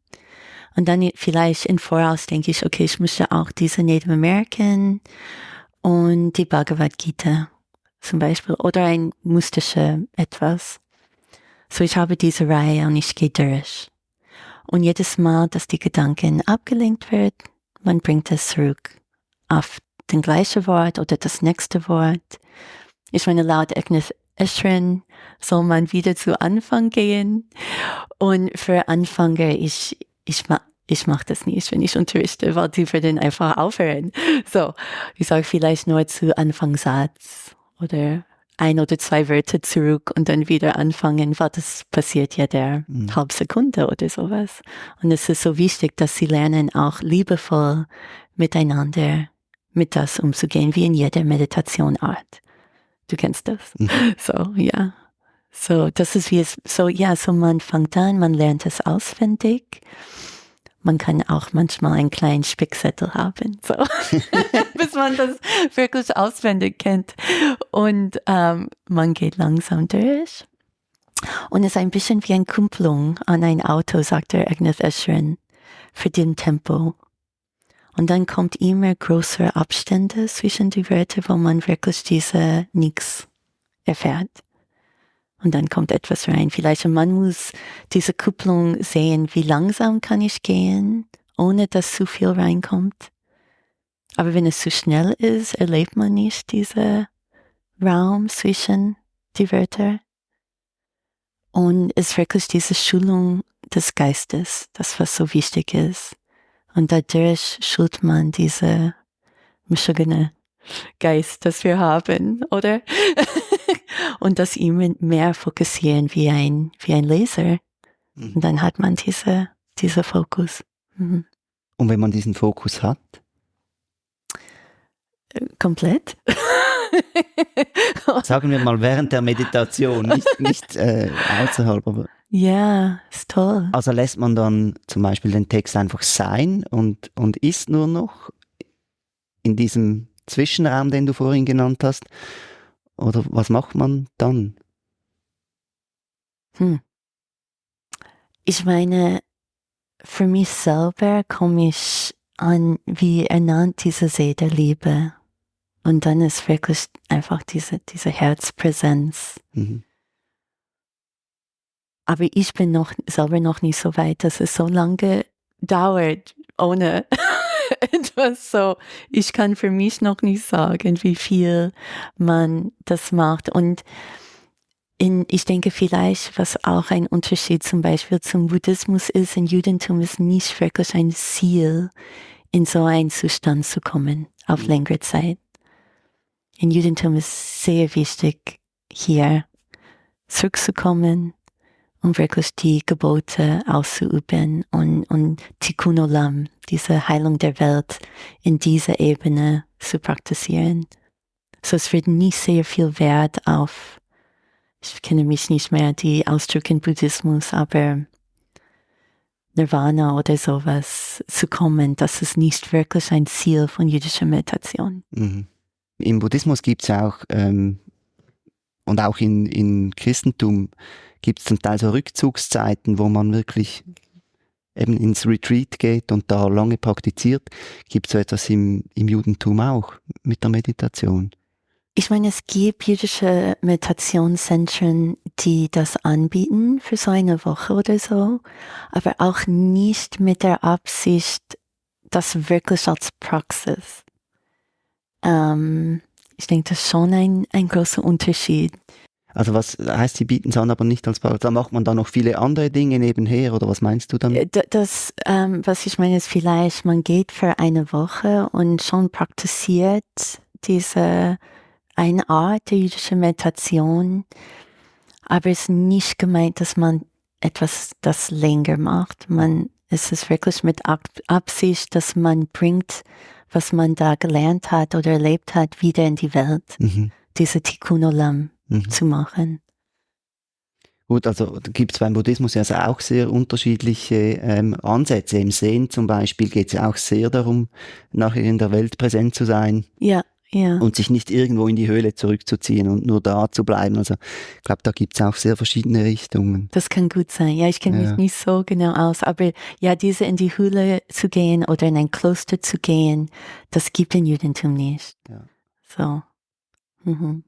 B: und dann vielleicht im Voraus denke ich, okay, ich möchte auch diese Native American und die Bhagavad Gita zum Beispiel oder ein mystische etwas. So ich habe diese Reihe und ich gehe durch. Und jedes Mal, dass die Gedanken abgelenkt wird, man bringt es zurück auf den gleichen Wort oder das nächste Wort. Ich meine, laut Agnes Eschrin soll man wieder zu Anfang gehen. Und für Anfänger, ich mache das nicht, wenn ich unterrichte, weil die würden einfach aufhören. So, ich sage vielleicht nur zu Anfangssatz oder 1 oder 2 Wörter zurück und dann wieder anfangen, weil das passiert ja der halbe Sekunde oder sowas. Und es ist so wichtig, dass sie lernen, auch liebevoll miteinander mit das umzugehen, wie in jeder Meditationart. Du kennst das? So, ja. So, das ist wie es, so man fängt an, man lernt es auswendig. Man kann auch manchmal einen kleinen Spickzettel haben, so, bis man das wirklich auswendig kennt. Und man geht langsam durch. Und es ist ein bisschen wie eine Kupplung an ein Auto, sagt der Agnes Eschrin, für den Tempo. Und dann kommt immer größere Abstände zwischen die Wörter, wo man wirklich diese Nix erfährt. Und dann kommt etwas rein. Vielleicht man muss diese Kupplung sehen, wie langsam kann ich gehen, ohne dass zu viel reinkommt. Aber wenn es zu schnell ist, erlebt man nicht diesen Raum zwischen die Wörter. Und es ist wirklich diese Schulung des Geistes, das was so wichtig ist. Und dadurch schult man diese mischigene Geist, das wir haben, oder? Und das immer mehr fokussieren wie ein Laser. Und dann hat man diese Fokus. Mhm.
A: Und wenn man diesen Fokus hat?
B: Komplett.
A: Sagen wir mal während der Meditation, nicht außerhalb. Aber
B: ja, ist toll.
A: also lässt man dann zum Beispiel den Text einfach sein und ist nur noch in diesem Zwischenraum, den du vorhin genannt hast? Oder was macht man dann?
B: Ich meine, für mich selber komme ich an, wie ernannt diese See der Liebe. Und dann ist wirklich einfach diese Herzpräsenz.
A: Mhm.
B: Aber ich bin selber noch nicht so weit, dass es so lange dauert, ohne etwas so. Ich kann für mich noch nicht sagen, wie viel man das macht. Und ich denke vielleicht, was auch ein Unterschied zum Beispiel zum Buddhismus ist, im Judentum ist nicht wirklich ein Ziel, in so einen Zustand zu kommen, auf längere Zeit. Im Judentum ist sehr wichtig, hier zurückzukommen und wirklich die Gebote auszuüben und Tikkun Olam, diese Heilung der Welt, in dieser Ebene zu praktizieren. So es wird nicht sehr viel Wert auf, ich kenne mich nicht mehr die Ausdrücke im Buddhismus, aber Nirvana oder sowas zu kommen, das ist nicht wirklich ein Ziel von jüdischer Meditation.
A: Mhm. Im Buddhismus gibt es ja auch, und auch in Christentum gibt es zum Teil so Rückzugszeiten, wo man wirklich eben ins Retreat geht und da lange praktiziert. Gibt es so etwas im Judentum auch mit der Meditation?
B: Ich meine, es gibt jüdische Meditationszentren, die das anbieten für so eine Woche oder so, aber auch nicht mit der Absicht, das wirklich als Praxis. Ich denke, das ist schon ein großer Unterschied.
A: Also was heißt, sie bieten es an, aber nicht als Praxis? Da macht man da noch viele andere Dinge nebenher, oder was meinst du damit?
B: Das, was ich meine, ist vielleicht, man geht für eine Woche und schon praktiziert diese eine Art der jüdischen Meditation, aber es ist nicht gemeint, dass man etwas das länger macht. Es ist wirklich mit Absicht, dass man bringt, was man da gelernt hat oder erlebt hat, wieder in die Welt. Diese Tikkun Olam zu machen.
A: Gut, also gibt es beim Buddhismus ja also auch sehr unterschiedliche Ansätze. Im Zen zum Beispiel geht es ja auch sehr darum, nachher in der Welt präsent zu sein
B: Ja, ja.
A: und sich nicht irgendwo in die Höhle zurückzuziehen und nur da zu bleiben. Also ich glaube, da gibt es auch sehr verschiedene Richtungen.
B: Das kann gut sein. Ja, ich kenne mich
A: Ja.
B: nicht so genau aus, aber ja, diese in die Höhle zu gehen oder in ein Kloster zu gehen, das gibt im Judentum nicht.
A: Ja.
B: So. Mhm.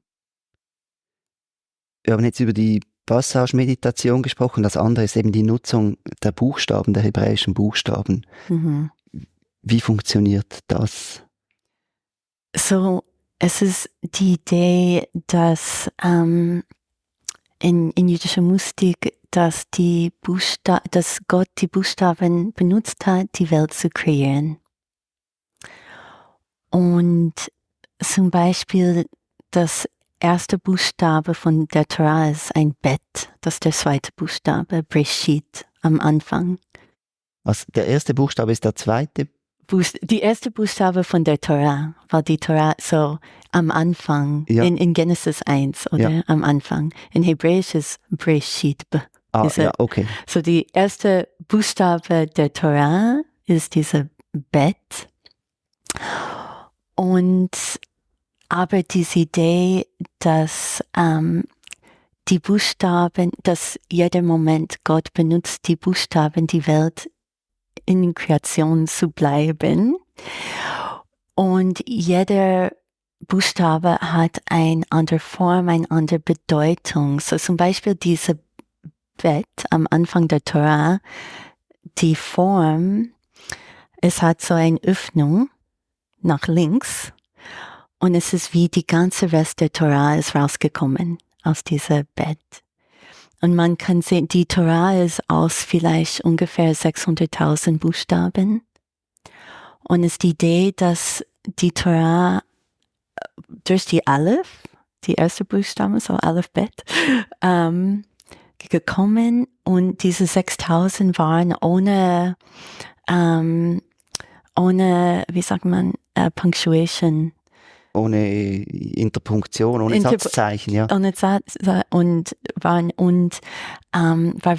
A: Wir haben jetzt über die Passage-Meditation gesprochen. Das andere ist eben die Nutzung der Buchstaben, der hebräischen Buchstaben.
B: Mhm.
A: Wie funktioniert das?
B: So, es ist die Idee, dass in jüdischer Mystik, dass dass Gott die Buchstaben benutzt hat, die Welt zu kreieren. Und zum Beispiel das erste Buchstabe von der Torah ist ein Bet, das ist der zweite Buchstabe, Breshit, am Anfang.
A: Was, der erste Buchstabe ist der zweite?
B: Die erste Buchstabe von der Torah, weil die Torah so am Anfang,
A: Ja.
B: in Genesis 1, oder?
A: Ja.
B: Am Anfang. In Hebräisch ist Breshit.
A: Ah, ja, okay.
B: So die erste Buchstabe der Torah ist diese Bet. Und aber diese Idee, dass die Buchstaben, dass jeder Moment Gott benutzt die Buchstaben, die Welt in Kreation zu bleiben. Und jeder Buchstabe hat eine andere Form, eine andere Bedeutung. So zum Beispiel diese Bet am Anfang der Torah, die Form, es hat so eine Öffnung nach links und es ist wie die ganze Rest der Torah ist rausgekommen aus dieser Bet. Und man kann sehen, die Torah ist aus vielleicht ungefähr 600.000 Buchstaben. Und es ist die Idee, dass die Torah durch die Aleph, die erste Buchstabe, so Aleph Bet, gekommen und diese 6.000 waren ohne, wie sagt man, Punctuation.
A: Ohne Interpunktion, ohne Satzzeichen, ja.
B: Und war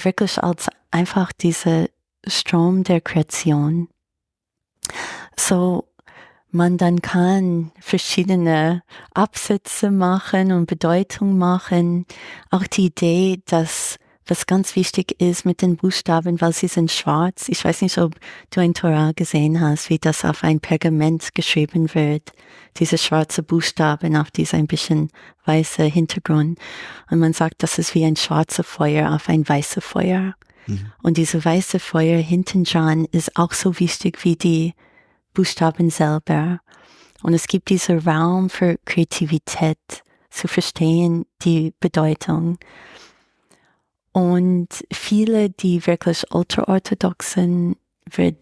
B: wirklich als einfach dieser Strom der Kreation. So man dann kann verschiedene Absätze machen und Bedeutung machen. Auch die Idee, dass was ganz wichtig ist mit den Buchstaben, weil sie sind schwarz. Ich weiß nicht, ob du ein Torah gesehen hast, wie das auf ein Pergament geschrieben wird. Diese schwarze Buchstaben auf dieser ein bisschen weiße Hintergrund. Und man sagt, das ist wie ein schwarzes Feuer auf ein weißes Feuer. Mhm. Und diese weiße Feuer hinten dran ist auch so wichtig wie die Buchstaben selber. Und es gibt diesen Raum für Kreativität, zu verstehen die Bedeutung. Und viele, die wirklich ultraorthodoxen, würden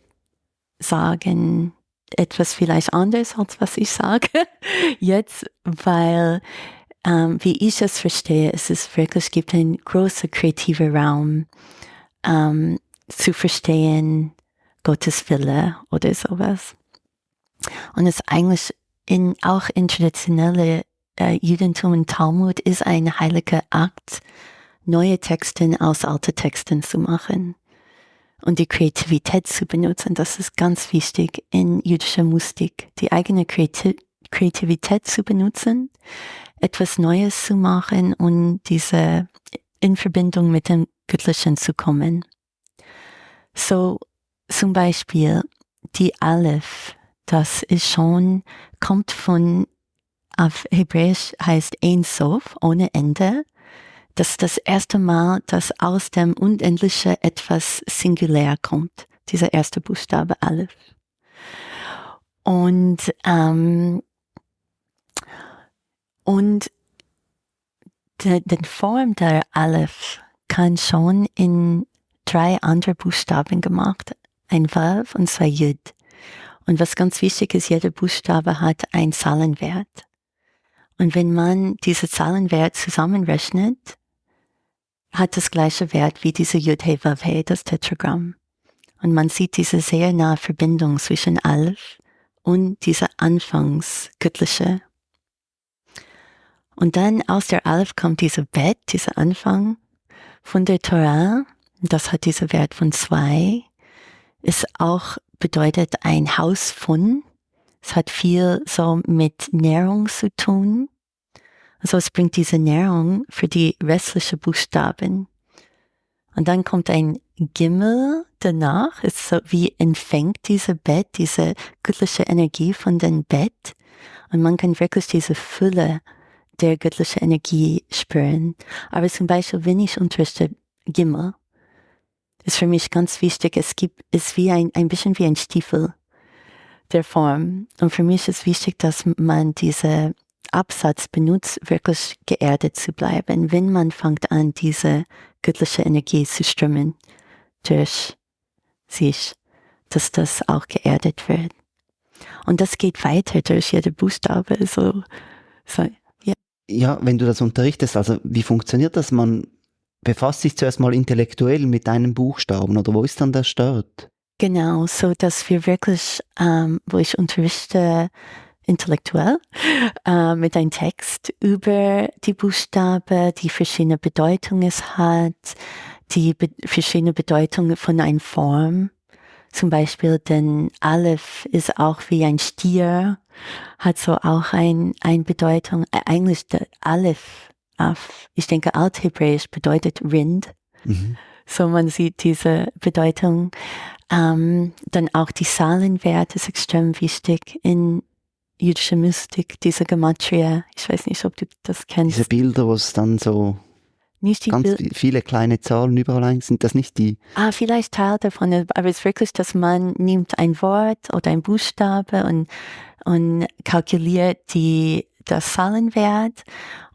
B: sagen, etwas vielleicht anders, als was ich sage jetzt, weil, wie ich es verstehe, es ist wirklich, gibt einen großen kreativen Raum, zu verstehen Gottes Wille oder sowas. Und es eigentlich auch in traditionelle Judentum und Talmud ist ein heiliger Akt, neue Texte aus alten Texten zu machen und die Kreativität zu benutzen. Das ist ganz wichtig in jüdischer Mystik, die eigene Kreativität zu benutzen, etwas Neues zu machen und diese in Verbindung mit dem Göttlichen zu kommen. So zum Beispiel die Aleph, das ist schon, kommt von, auf Hebräisch heißt Ein Sof, ohne Ende. Das ist das erste Mal, dass aus dem Unendlichen etwas singulär kommt. Dieser erste Buchstabe Aleph. Und die Form der Aleph kann schon in 3 andere Buchstaben gemacht. Ein Vav und 2 Yud. Und was ganz wichtig ist, jeder Buchstabe hat einen Zahlenwert. Und wenn man diese Zahlenwert zusammenrechnet, hat das gleiche Wert wie diese Yud-He-Vav-He, das Tetragramm. Und man sieht diese sehr nahe Verbindung zwischen Aleph und dieser Anfangsgöttliche. Und dann aus der Aleph kommt dieser Bet, dieser Anfang von der Torah, das hat diesen Wert von 2, ist auch bedeutet ein Haus von. Es hat viel so mit Nährung zu tun. Also es bringt diese Nährung für die restlichen Buchstaben. Und dann kommt ein Gimel danach, ist so wie empfängt diese Bett, diese göttliche Energie von dem Bett. Und man kann wirklich diese Fülle der göttlichen Energie spüren. Aber zum Beispiel, wenn ich unterrichte Gimel, ist für mich ganz wichtig, ist wie ein bisschen wie ein Stiefel der Form. Und für mich ist wichtig, dass man diese Absatz benutzt, wirklich geerdet zu bleiben, wenn man fängt an, diese göttliche Energie zu strömen durch sich, dass das auch geerdet wird. Und das geht weiter durch jede Buchstabe. So, ja.
A: Ja, wenn du das unterrichtest, also wie funktioniert das? Man befasst sich zuerst mal intellektuell mit einem Buchstaben oder wo ist dann der Start?
B: Genau, so dass wir wirklich, wo ich unterrichte, intellektuell mit einem Text über die Buchstaben, die verschiedene Bedeutungen es hat, die verschiedene Bedeutungen von einer Form. Zum Beispiel, denn Aleph ist auch wie ein Stier, hat so auch eine Bedeutung. Eigentlich der Aleph, ich denke Althebräisch bedeutet Rind.
A: Mhm.
B: So man sieht diese Bedeutung. Dann auch die Zahlenwert ist extrem wichtig in jüdischer Mystik, diese Gematria. Ich weiß nicht, ob du das kennst.
A: Diese Bilder, wo es dann so
B: Nicht die
A: ganz viele kleine Zahlen überall sind, das nicht die?
B: Vielleicht Teil davon, aber es ist wirklich, dass man nimmt ein Wort oder ein Buchstabe und kalkuliert das Zahlenwert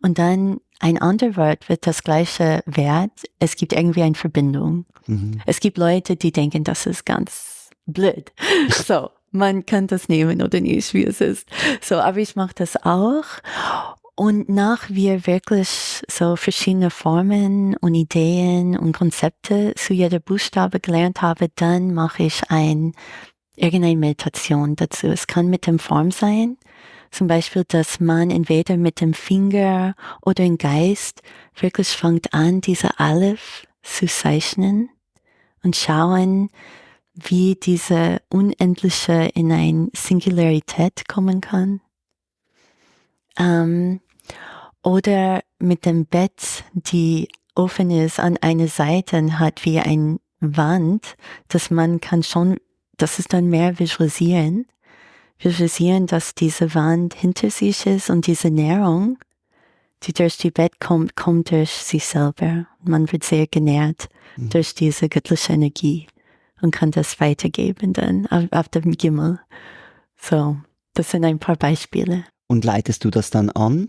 B: und dann ein anderes Wort wird das gleiche Wert. Es gibt irgendwie eine Verbindung.
A: Mhm.
B: Es gibt Leute, die denken, das ist ganz blöd. So, man kann das nehmen oder nicht, wie es ist. So, aber ich mache das auch. Und nach wir wirklich so verschiedene Formen und Ideen und Konzepte zu jeder Buchstabe gelernt habe, dann mache ich irgendeine Meditation dazu. Es kann mit dem Form sein. Zum Beispiel, dass man entweder mit dem Finger oder im Geist wirklich fängt an, diese Aleph zu zeichnen und schauen, wie diese Unendliche in eine Singularität kommen kann. Oder mit dem Bett, die offen ist an einer Seite und hat wie eine Wand, dass man kann schon, das ist dann mehr visualisieren, dass diese Wand hinter sich ist und diese Nährung, die durch die Bett kommt, kommt durch sich selber. Man wird sehr genährt durch diese göttliche Energie und kann das weitergeben dann auf dem Gimel. So, das sind ein paar Beispiele.
A: Und leitest du das dann an?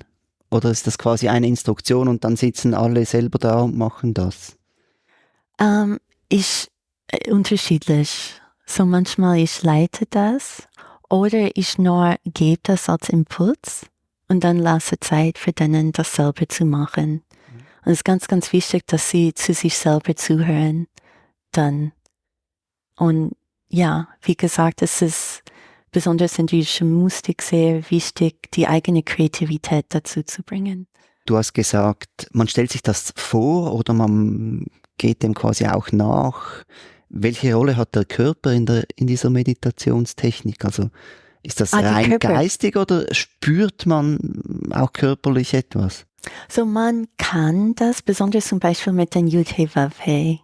A: Oder ist das quasi eine Instruktion und dann sitzen alle selber da und machen das?
B: Unterschiedlich. So manchmal ich leite das oder ich nur gebe das als Impuls und dann lasse Zeit für denen, das selber zu machen. Und es ist ganz, ganz wichtig, dass sie zu sich selber zuhören dann. Und ja, wie gesagt, es ist besonders in jüdischer Mystik sehr wichtig, die eigene Kreativität dazu zu bringen.
A: Du hast gesagt, man stellt sich das vor oder man geht dem quasi auch nach. Welche Rolle hat der Körper in dieser Meditationstechnik? Also ist das rein geistig oder spürt man auch körperlich etwas?
B: So man kann das, besonders zum Beispiel mit den Yud-He-Vav-He.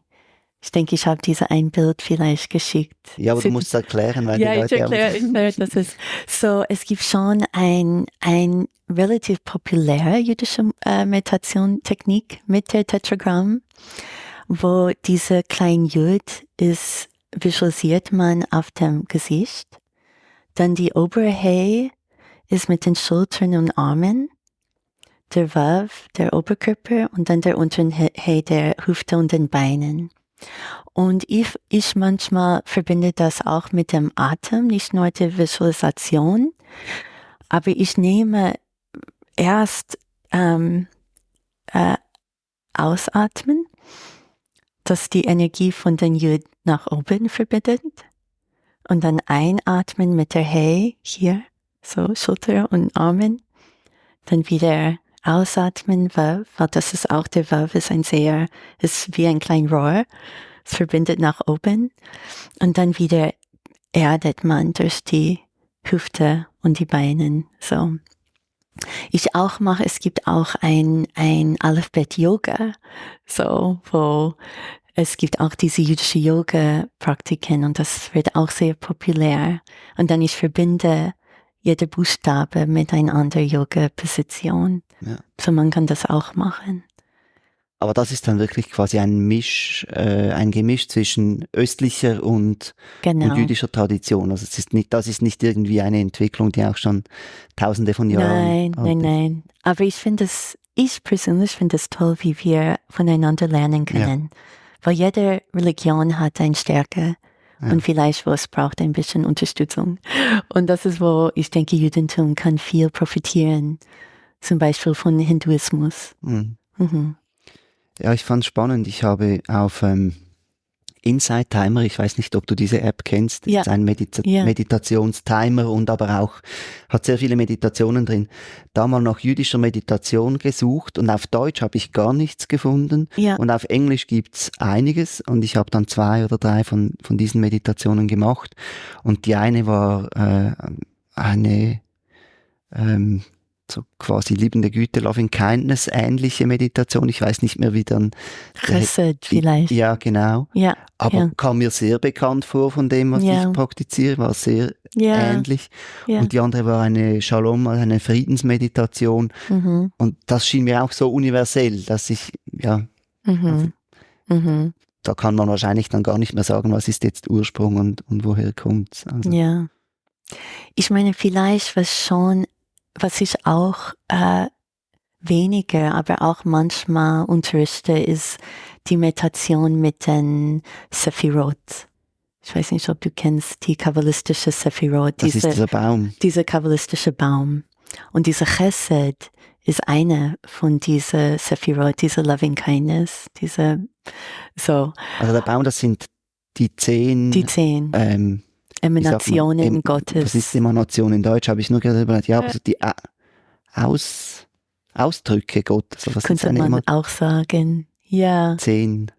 B: Ich denke, ich habe diese ein Bild vielleicht geschickt.
A: Ja, aber du musst es erklären, weil die Leute...
B: Ich erkläre das ist so, es gibt schon ein relativ populäre jüdische Meditationstechnik mit der Tetragramm, wo diese kleine Jud ist, visualisiert man auf dem Gesicht. Dann die obere He ist mit den Schultern und Armen. Der Vav, der Oberkörper und dann der unteren He, der Hüfte und den Beinen. Und ich manchmal verbinde das auch mit dem Atem, nicht nur der Visualisation, aber ich nehme erst ausatmen, dass die Energie von den Jud nach oben verbindet und dann einatmen mit der He hier, so Schulter und Armen, dann wieder ausatmen, Verb, weil das ist auch der Verb, ist ist wie ein kleines Rohr. Es verbindet nach oben und dann wieder erdet man durch die Hüfte und die Beine. So. Es gibt auch ein Alphabet-Yoga, so, wo es gibt auch diese jüdische Yoga-Praktiken und das wird auch sehr populär. Und dann ich verbinde jeder Buchstabe mit einer anderen Yoga-Position.
A: Ja.
B: So man kann das auch machen.
A: Aber das ist dann wirklich quasi ein Gemisch zwischen östlicher und jüdischer Tradition. Also das ist nicht irgendwie eine Entwicklung, die auch schon Tausende von Jahren alt ist.
B: Nein. Aber ich persönlich finde es toll, wie wir voneinander lernen können. Ja. Weil jede Religion hat eine Stärke und vielleicht, wo es braucht, ein bisschen Unterstützung. Und das ist, wo ich denke, Judentum kann viel profitieren. Zum Beispiel von Hinduismus.
A: Mhm. Ja, ich fand es spannend. Ich habe auf Insight Timer, ich weiß nicht, ob du diese App kennst, ist ein Meditationstimer und aber auch hat sehr viele Meditationen drin. Da mal nach jüdischer Meditation gesucht und auf Deutsch habe ich gar nichts gefunden und auf Englisch gibt's einiges und ich habe dann 2 oder 3 von diesen Meditationen gemacht und die eine war eine so quasi liebende Güte, Loving Kindness, ähnliche Meditation. Ich weiß nicht mehr, wie dann...
B: Chesed vielleicht.
A: Ja, genau.
B: Ja,
A: aber kam mir sehr bekannt vor von dem, was ich praktiziere, war sehr ähnlich. Ja. Und die andere war eine Shalom, eine Friedensmeditation. Mhm. Und das schien mir auch so universell, dass ich, also, da kann man wahrscheinlich dann gar nicht mehr sagen, was ist jetzt Ursprung und woher kommt's. Also.
B: Ja. Ich meine, vielleicht was ich auch weniger, aber auch manchmal unterrichte, ist die Meditation mit den Sephirot. Ich weiß nicht, ob du kennst die kabbalistische Sephirot.
A: Das ist dieser Baum.
B: Dieser kabbalistische Baum. Und dieser Chesed ist eine von dieser Sephirot, dieser Loving Kindness,
A: Also der Baum, das sind die 10.
B: Die 10. Emanationen Gottes.
A: Was ist Emanation in Deutsch? Habe ich nur gehört. Ja, also die Ausdrücke Gottes. Was
B: könnte man auch sagen. Ja.
A: 10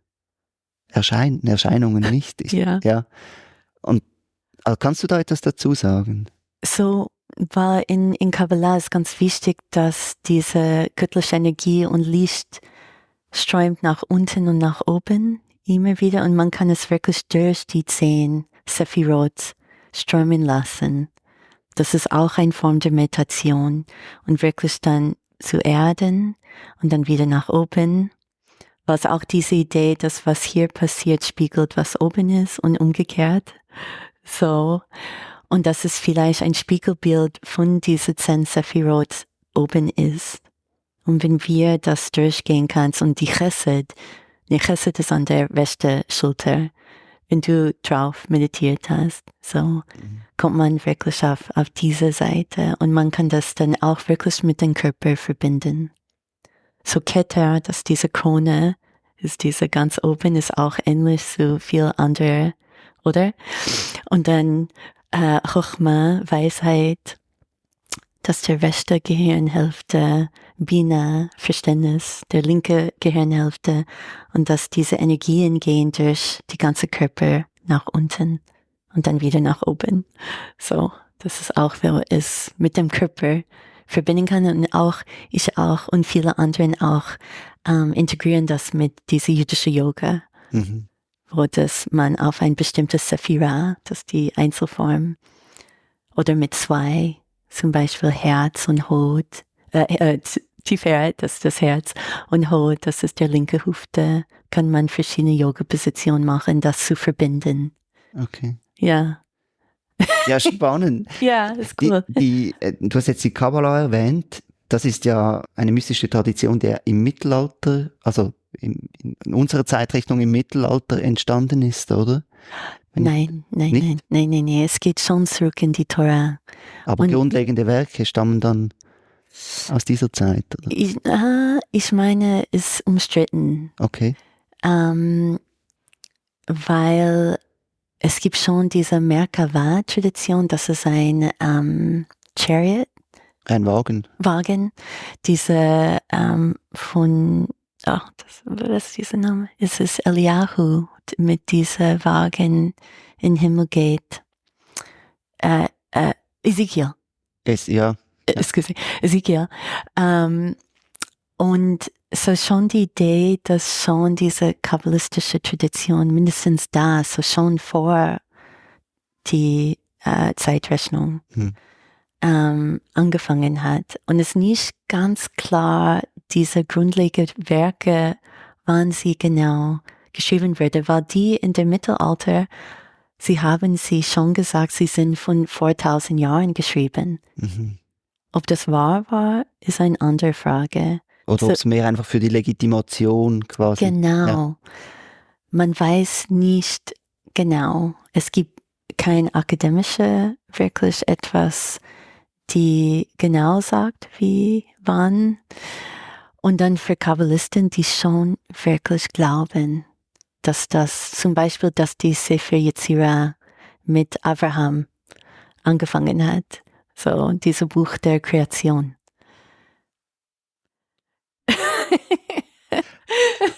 A: Erscheinungen nicht. Ja. Und also kannst du da etwas dazu sagen?
B: So, weil in Kabbalah ist ganz wichtig, dass diese göttliche Energie und Licht strömt nach unten und nach oben immer wieder und man kann es wirklich durch die 10 Sephirot strömen lassen. Das ist auch eine Form der Meditation und wirklich dann zu erden und dann wieder nach oben. Was auch diese Idee, dass was hier passiert, spiegelt, was oben ist und umgekehrt. So. Und dass es vielleicht ein Spiegelbild von diesen 10 Sephirot oben ist. Und wenn wir das durchgehen kannst und die Chesed ist an der rechten Schulter, wenn du drauf meditiert hast, so kommt man wirklich auf diese Seite und man kann das dann auch wirklich mit dem Körper verbinden. So Keter, dass diese Krone ist, diese ganz oben, ist auch ähnlich zu viel andere, oder? Und dann Chochma, Weisheit, dass der rechte Gehirnhälfte, Bina, Verständnis, der linke Gehirnhälfte und dass diese Energien gehen durch die ganze Körper nach unten und dann wieder nach oben. So, das ist auch, wo es mit dem Körper verbinden kann und auch, ich auch und viele anderen auch integrieren das mit dieser jüdischen Yoga, wo das man auf ein bestimmtes Sephira, das ist die Einzelform, oder mit 2, zum Beispiel Herz und Hut, Tiferet, das ist das Herz, und Hut, das ist der linke Hüfte, kann man verschiedene Yoga-Positionen machen, das zu verbinden.
A: Okay.
B: Ja.
A: Ja, spannend.
B: Ja, ist cool.
A: Du hast jetzt die Kabbalah erwähnt. Das ist ja eine mystische Tradition, der im Mittelalter, also in unserer Zeitrechnung im Mittelalter entstanden ist, oder?
B: Nein. Es geht schon zurück in die Torah.
A: Aber und grundlegende Werke stammen dann aus dieser Zeit, oder?
B: Ich meine, ist umstritten.
A: Okay.
B: Weil es gibt schon diese Merkava-Tradition, das ist ein Chariot,
A: Ein Wagen.
B: Wagen, diese was ist dieser Name? Es ist Eliyahu mit dieser Wagen in den Himmel geht. Ezekiel.
A: Ja.
B: Excuse me, Ezekiel. Und so schon die Idee, dass schon diese kabbalistische Tradition mindestens da, so schon vor die Zeitrechnung angefangen hat. Und es ist nicht ganz klar, diese grundlegenden Werke, wann sie genau geschrieben wurde, weil die in dem Mittelalter, sie haben sie schon gesagt, sie sind von vor 1000 Jahren geschrieben.
A: Mhm.
B: Ob das wahr war, ist eine andere Frage.
A: Oder ob es mehr einfach für die Legitimation quasi.
B: Genau.
A: Ja.
B: Man weiß nicht genau. Es gibt kein akademische, wirklich etwas, die genau sagt, wie, wann. Und dann für Kabbalisten, die schon wirklich glauben, dass das, zum Beispiel, dass die Sefer Yetzirah mit Abraham angefangen hat. So, dieses Buch der Kreation.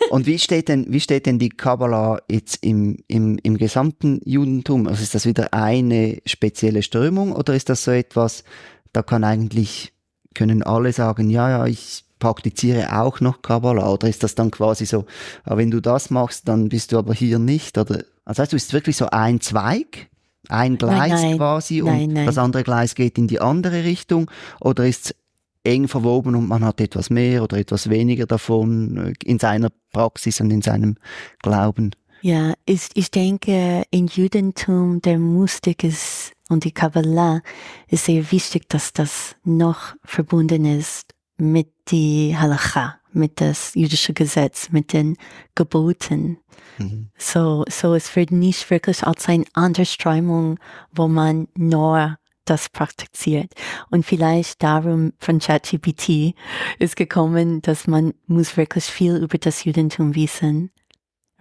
A: Und wie steht denn die Kabbala jetzt im gesamten Judentum? Also ist das wieder eine spezielle Strömung oder ist das so etwas, da können alle sagen, ja, ich praktiziere auch noch Kabbala, oder ist das dann quasi so, wenn du das machst, dann bist du aber hier nicht, oder? Also heißt, du ist wirklich so ein Zweig, ein Gleis
B: Nein,
A: quasi und
B: nein.
A: das andere Gleis geht in die andere Richtung, oder ist es eng verwoben und man hat etwas mehr oder etwas weniger davon in seiner Praxis und in seinem Glauben?
B: Ja, ich denke, im Judentum der Mystik ist und die Kabbalah ist sehr wichtig, dass das noch verbunden ist mit die Halacha, mit das jüdische Gesetz, mit den Geboten.
A: Mhm.
B: So es wird nicht wirklich als eine andere Strömung, wo man nur das praktiziert. Und vielleicht darum von ChatGPT ist gekommen, dass man muss wirklich viel über das Judentum wissen,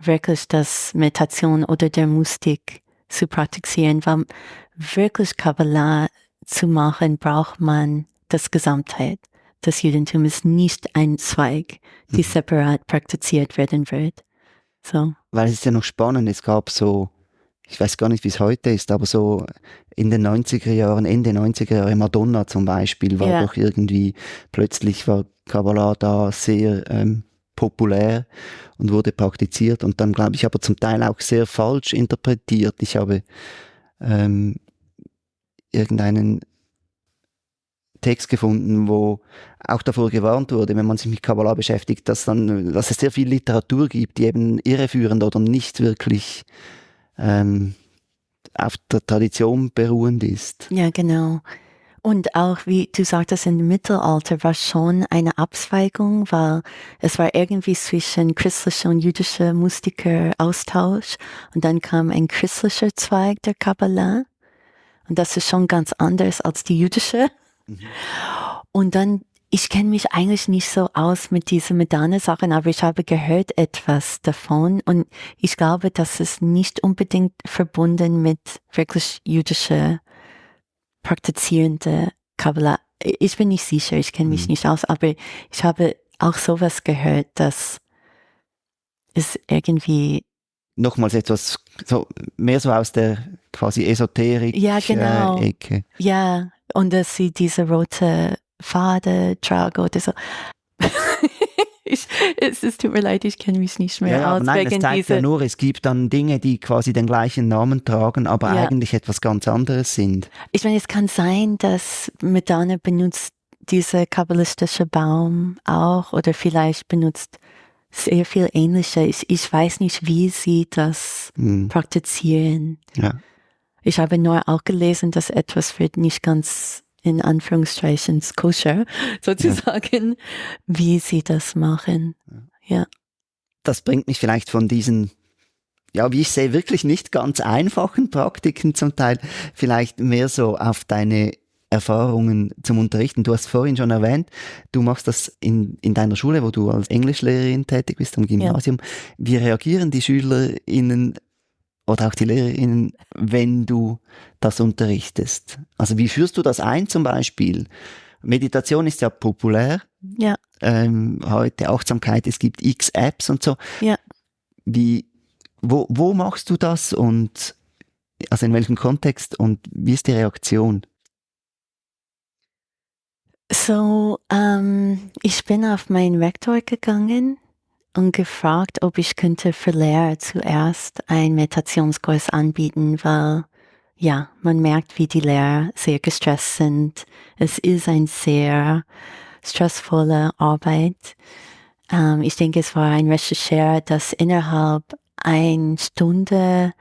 B: wirklich das Meditation oder der Mystik zu praktizieren, weil wirklich Kabbalah zu machen, braucht man das Gesamtheit. Das Judentum ist nicht ein Zweig, die separat praktiziert werden wird. So.
A: Weil es ist ja noch spannend, es gab so, ich weiß gar nicht, wie es heute ist, aber so in den 90er Jahren, Ende 90er Jahre, Madonna zum Beispiel, war doch irgendwie, plötzlich war Kabbalah da sehr populär und wurde praktiziert und dann, glaube ich, aber zum Teil auch sehr falsch interpretiert. Ich habe irgendeinen Text gefunden, wo auch davor gewarnt wurde, wenn man sich mit Kabbalah beschäftigt, dass es sehr viel Literatur gibt, die eben irreführend oder nicht wirklich auf der Tradition beruhend ist.
B: Ja, genau. Und auch, wie du sagtest, im Mittelalter war schon eine Abzweigung, weil es war irgendwie zwischen christlicher und jüdischer Mystiker Austausch und dann kam ein christlicher Zweig der Kabbalah und das ist schon ganz anders als die jüdische. Und dann, ich kenne mich eigentlich nicht so aus mit diesen Medane-Sachen, aber ich habe gehört etwas davon und ich glaube, das ist nicht unbedingt verbunden mit wirklich jüdischer praktizierende Kabbalah. Ich bin nicht sicher, ich kenne mich nicht aus, aber ich habe auch sowas gehört, dass es irgendwie
A: Nochmals etwas mehr so aus der quasi Esoterik
B: ja, genau.
A: Ecke.
B: Ja, und dass sie diese rote Faden tragen oder so. Es tut mir leid, ich kenne mich nicht mehr aus.
A: Nein, das zeigt ja nur, es gibt dann Dinge, die quasi den gleichen Namen tragen, aber eigentlich etwas ganz anderes sind.
B: Ich meine, es kann sein, dass Madonna benutzt diese kabbalistische Baum auch oder vielleicht benutzt sehr viel ähnliche. Ich weiß nicht, wie sie das praktizieren.
A: Ja.
B: Ich habe nur auch gelesen, dass etwas wird nicht ganz in Anführungsstrichen koscher, sozusagen, wie sie das machen. Ja.
A: Das bringt mich vielleicht von diesen, ja, wie ich sehe, wirklich nicht ganz einfachen Praktiken zum Teil, vielleicht mehr so auf deine Erfahrungen zum Unterrichten. Du hast vorhin schon erwähnt, du machst das in deiner Schule, wo du als Englischlehrerin tätig bist am Gymnasium. Ja. Wie reagieren die SchülerInnen oder auch die LehrerInnen, wenn du das unterrichtest? Also wie führst du das ein zum Beispiel? Meditation ist ja populär.
B: Ja.
A: Heute Achtsamkeit, es gibt x Apps und so.
B: Ja.
A: Wo machst du das und also in welchem Kontext und wie ist die Reaktion?
B: So, ich bin auf meinen Rektor gegangen und gefragt, ob ich könnte für Lehrer zuerst einen Meditationskurs anbieten, weil ja, man merkt, wie die Lehrer sehr gestresst sind. Es ist eine sehr stressvolle Arbeit. Ich denke, es war ein Recherchier, das innerhalb einer Stunde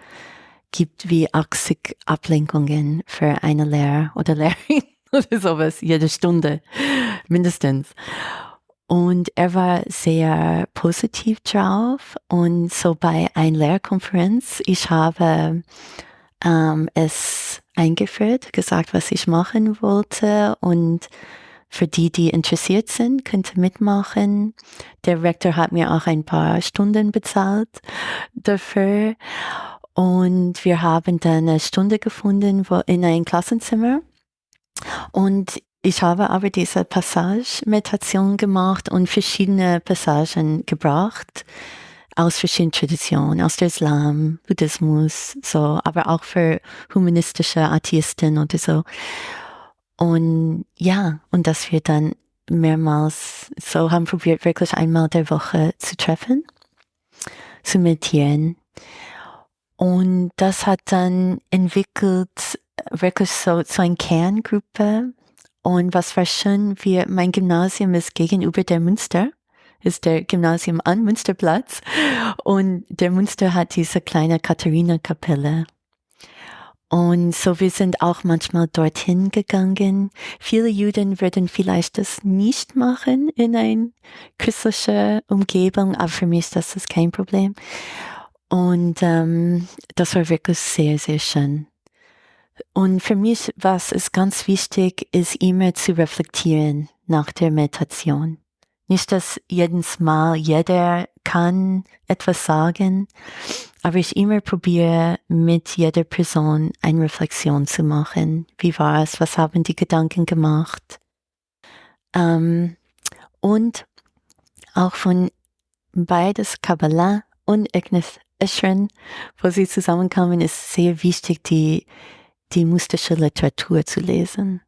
B: gibt wie 80 Ablenkungen für eine Lehrer oder Lehrerin oder sowas, jede Stunde mindestens. Und er war sehr positiv drauf und so bei einer Lehrkonferenz, ich habe es eingeführt, gesagt, was ich machen wollte und für die interessiert sind, könnte mitmachen. Der Rektor hat mir auch ein paar Stunden bezahlt dafür. Und wir haben dann eine Stunde gefunden in ein Klassenzimmer. Und ich habe aber diese Passage-Meditation gemacht und verschiedene Passagen gebracht aus verschiedenen Traditionen, aus der Islam, Buddhismus, so, aber auch für humanistische Atheisten oder so. Und ja, und dass wir dann mehrmals so haben probiert, wirklich einmal der Woche zu treffen, zu meditieren. Und das hat dann entwickelt, wirklich so eine Kerngruppe. Und was war schön, mein Gymnasium ist gegenüber der Münster, ist der Gymnasium am Münsterplatz. Und der Münster hat diese kleine Katharina-Kapelle. Und so, wir sind auch manchmal dorthin gegangen. Viele Juden würden vielleicht das nicht machen in eine christliche Umgebung, aber für mich ist das kein Problem. Und das war wirklich sehr, sehr schön. Und für mich, was ist ganz wichtig, ist immer zu reflektieren nach der Meditation. Nicht, dass jedes Mal jeder kann etwas sagen, aber ich immer probiere, mit jeder Person eine Reflexion zu machen. Wie war es? Was haben die Gedanken gemacht? Und auch von beides Kabbalah und Ignace Eschren, wo sie zusammenkamen, ist sehr wichtig, die mystische Literatur zu lesen.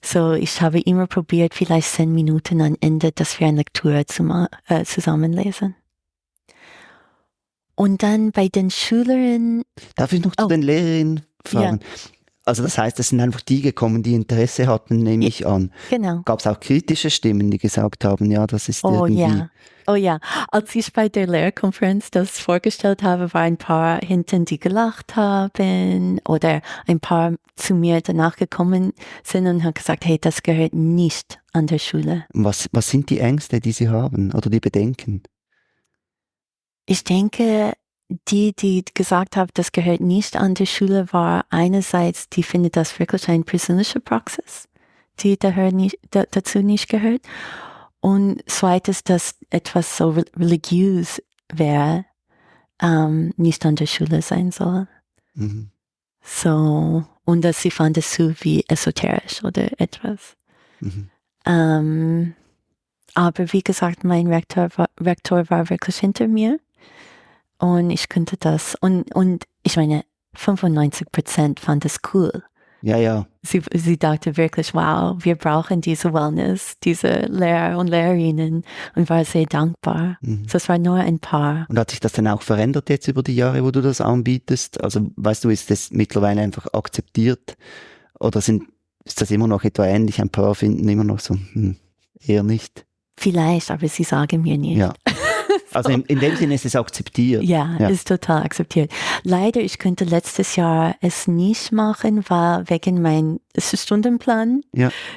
B: So, ich habe immer probiert, vielleicht 10 Minuten am Ende, dass wir eine Lektur zusammenlesen. Und dann bei den Schülerinnen...
A: Darf ich noch zu den Lehrerinnen fragen? Ja. Also das heißt, es sind einfach die gekommen, die Interesse hatten, nehme ich an.
B: Genau.
A: Gab es auch kritische Stimmen, die gesagt haben, ja, das ist irgendwie...
B: Ja. Oh ja, als ich bei der Lehrkonferenz das vorgestellt habe, waren ein paar hinten, die gelacht haben oder ein paar zu mir danach gekommen sind und haben gesagt, hey, das gehört nicht an der Schule.
A: Was sind die Ängste, die sie haben oder die Bedenken?
B: Ich denke, die gesagt haben, das gehört nicht an die Schule, war einerseits, die findet das wirklich eine persönliche Praxis, die dazu nicht gehört. Und zweitens, dass etwas so religiös wäre, nicht an der Schule sein soll. Mhm. So, und dass sie fand es so wie esoterisch oder etwas. Mhm. Aber wie gesagt, mein Rektor war wirklich hinter mir. Und ich könnte das. Und ich meine, 95% fand es cool.
A: Ja, ja.
B: Sie dachte wirklich, wow, wir brauchen diese Wellness, diese Lehrer und Lehrerinnen und war sehr dankbar. Mhm. So, es war nur ein paar.
A: Und hat sich das dann auch verändert jetzt über die Jahre, wo du das anbietest? Also weißt du, ist das mittlerweile einfach akzeptiert? Oder ist das immer noch etwa ähnlich? Ein paar finden immer noch so, eher nicht.
B: Vielleicht, aber sie sagen mir nicht.
A: Ja. Also in dem Sinne ist es akzeptiert.
B: Ja, ist total akzeptiert. Leider, ich könnte letztes Jahr es nicht machen, weil wegen mein Stundenplan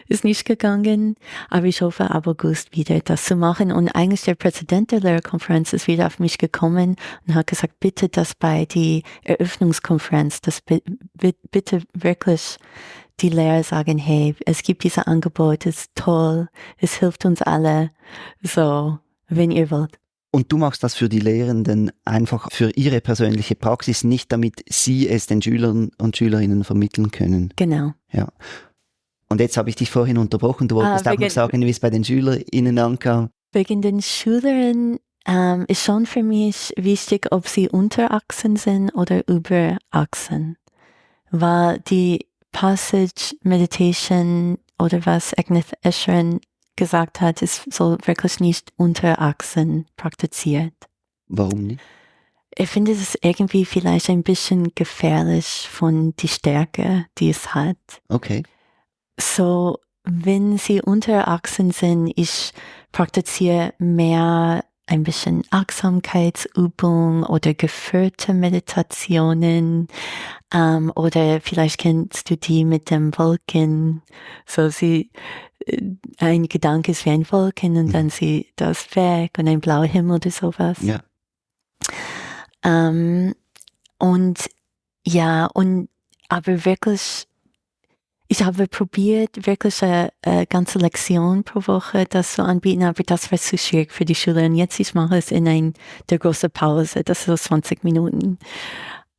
B: ist nicht gegangen. Aber ich hoffe ab August wieder das zu machen. Und eigentlich der Präsident der Lehrerkonferenz ist wieder auf mich gekommen und hat gesagt, bitte, dass bei die Eröffnungskonferenz, dass bitte wirklich die Lehrer sagen, hey, es gibt dieses Angebot, es ist toll, es hilft uns alle. So, wenn ihr wollt.
A: Und du machst das für die Lehrenden einfach für ihre persönliche Praxis, nicht damit sie es den Schülern und Schülerinnen vermitteln können.
B: Genau.
A: Ja. Und jetzt habe ich dich vorhin unterbrochen. Du wolltest auch noch sagen, wie es bei den SchülerInnen ankam.
B: Wegen den Schülern ist schon für mich wichtig, ob sie unter 18 sind oder über 18. Weil die Passage Meditation oder was Agnes Escheren gesagt hat, ist so wirklich nicht unter 18 praktiziert.
A: Warum nicht?
B: Ich finde es irgendwie vielleicht ein bisschen gefährlich von die Stärke, die es hat.
A: Okay.
B: So, wenn sie unter 18 sind, ich praktiziere mehr ein bisschen Achtsamkeitsübung oder geführte Meditationen, oder vielleicht kennst du die mit dem Wolken. So ein Gedanke ist wie ein Wolken und dann sie das weg und ein blauer Himmel oder sowas.
A: Ja.
B: Aber wirklich, ich habe probiert, wirklich eine ganze Lektion pro Woche das zu anbieten, aber das war zu schwierig für die Schüler. Und jetzt ich mache es in der großen Pause, das ist so 20 Minuten.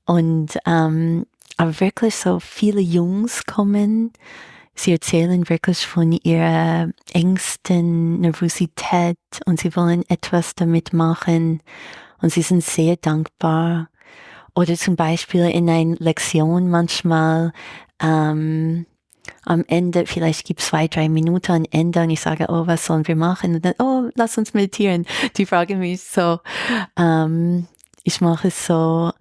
B: Und aber wirklich so viele Jungs kommen, sie erzählen wirklich von ihrer Ängsten, Nervosität und sie wollen etwas damit machen und sie sind sehr dankbar. Oder zum Beispiel in einer Lektion manchmal am Ende, vielleicht gibt es 2-3 Minuten am Ende und ich sage, oh, was sollen wir machen? Und dann, oh, lass uns meditieren. Die fragen mich so, ich mache es so.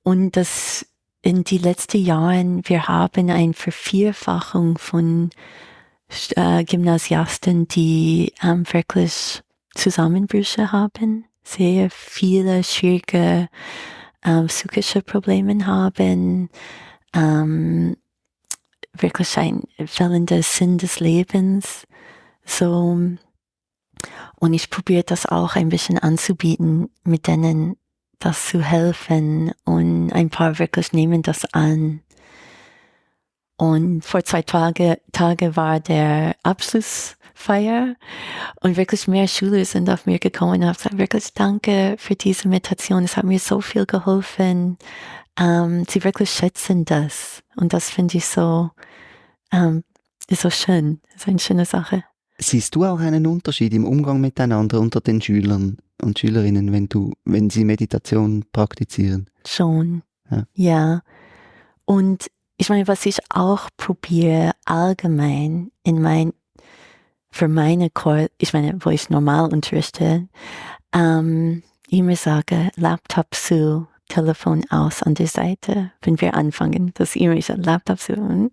B: Und das in die letzten Jahren, wir haben eine Vervierfachung von Gymnasiasten, die wirklich Zusammenbrüche haben, sehr viele schwierige psychische Probleme haben, wirklich ein fehlender Sinn des Lebens. So, und ich probiere das auch ein bisschen anzubieten, mit denen das zu helfen und ein paar wirklich nehmen das an. Und vor 2 Tage war der Abschlussfeier und wirklich mehr Schüler sind auf mir gekommen und haben gesagt, wirklich danke für diese Meditation, es hat mir so viel geholfen. Sie wirklich schätzen das und das finde ich so, ist so schön, ist eine schöne Sache.
A: Siehst du auch einen Unterschied im Umgang miteinander unter den Schülern und Schülerinnen, wenn sie Meditation praktizieren?
B: Schon,
A: Ja.
B: ja. Und ich meine, was ich auch probiere allgemein für meine Kurs, ich meine, wo ich normal unterrichte, immer sage, Laptop zu, Telefon aus an der Seite, wenn wir anfangen, dass immer ich Laptop zu.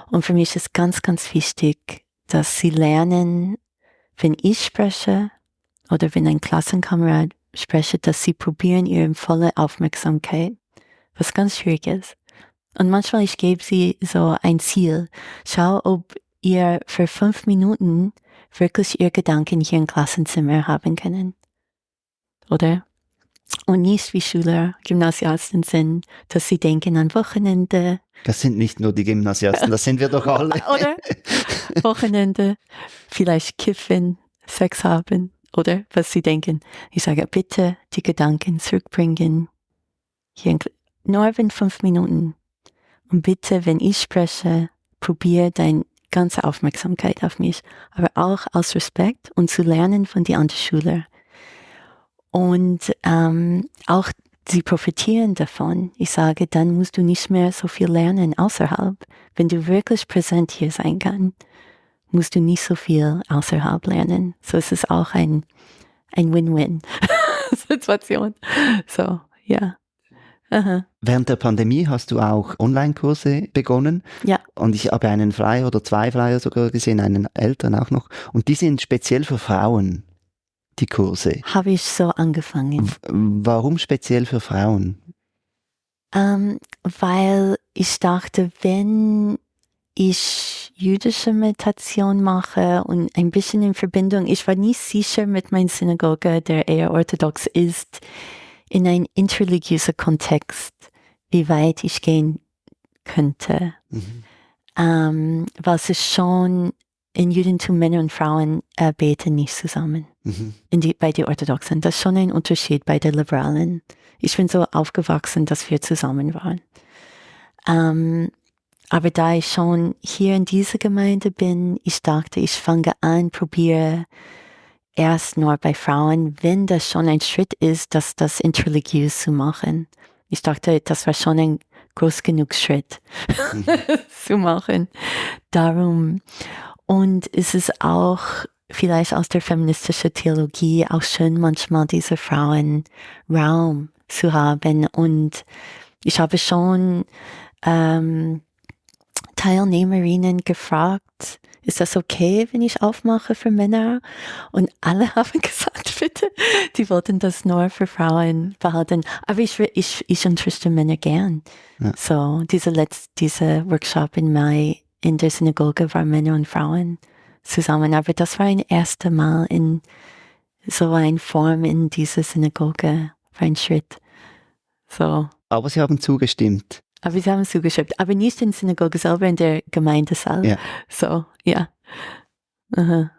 B: Und für mich ist ganz, ganz wichtig, dass sie lernen, wenn ich spreche oder wenn ein Klassenkamerad spreche, dass sie probieren, ihre volle Aufmerksamkeit, was ganz schwierig ist. Und manchmal ich gebe sie so ein Ziel. Schau, ob ihr für 5 Minuten wirklich ihr Gedanken hier im Klassenzimmer haben können. Oder? Und nicht wie Schüler, Gymnasiasten sind, dass sie denken an Wochenende.
A: Das sind nicht nur die Gymnasiasten, das sind wir doch alle.
B: Oder? Wochenende, vielleicht kiffen, Sex haben, oder? Was sie denken. Ich sage, bitte die Gedanken zurückbringen. Hier nur in 5 Minuten. Und bitte, wenn ich spreche, probiere deine ganze Aufmerksamkeit auf mich. Aber auch aus Respekt und zu lernen von den anderen Schülern. Und auch sie profitieren davon. Ich sage, dann musst du nicht mehr so viel lernen außerhalb. Wenn du wirklich präsent hier sein kannst, musst du nicht so viel außerhalb lernen. So ist es auch ein Win-Win-Situation. So, ja. Aha.
A: Während der Pandemie hast du auch Online-Kurse begonnen.
B: Ja.
A: Und ich habe einen Flyer oder 2 Flyer sogar gesehen, einen älteren auch noch. Und die sind speziell für Frauen, die Kurse.
B: Habe ich so angefangen.
A: Warum speziell für Frauen?
B: Weil ich dachte, wenn ich jüdische Meditation mache und ein bisschen in Verbindung, ich war nicht sicher mit meiner Synagoge, der eher orthodox ist, in einen interreligiösen Kontext, wie weit ich gehen könnte. Weil es ist schon, in Judentum Männer und Frauen beten nicht zusammen. Bei den Orthodoxen. Das ist schon ein Unterschied bei den Liberalen. Ich bin so aufgewachsen, dass wir zusammen waren. Aber da ich schon hier in dieser Gemeinde bin, ich dachte, ich fange an, probiere erst nur bei Frauen, wenn das schon ein Schritt ist, das interreligiös zu machen. Ich dachte, das war schon ein groß genug Schritt zu machen. Darum. Und es ist auch vielleicht aus der feministischen Theologie auch schön, manchmal diese Frauen Raum zu haben. Und ich habe schon Teilnehmerinnen gefragt, ist das okay, wenn ich aufmache für Männer? Und alle haben gesagt, bitte, die wollten das nur für Frauen behalten. Aber ich unterrichte Männer gern.
A: Ja.
B: So, diese Workshop in Mai in der Synagoge war Männer und Frauen zusammen. Aber das war ein erstes Mal in so einer Form in dieser Synagoge, war ein Schritt. So.
A: Aber sie haben zugestimmt.
B: Aber sie haben zugestimmt. Aber nicht in der Synagoge selber, in der Gemeindesaal.
A: Ja.
B: So, ja. Aha.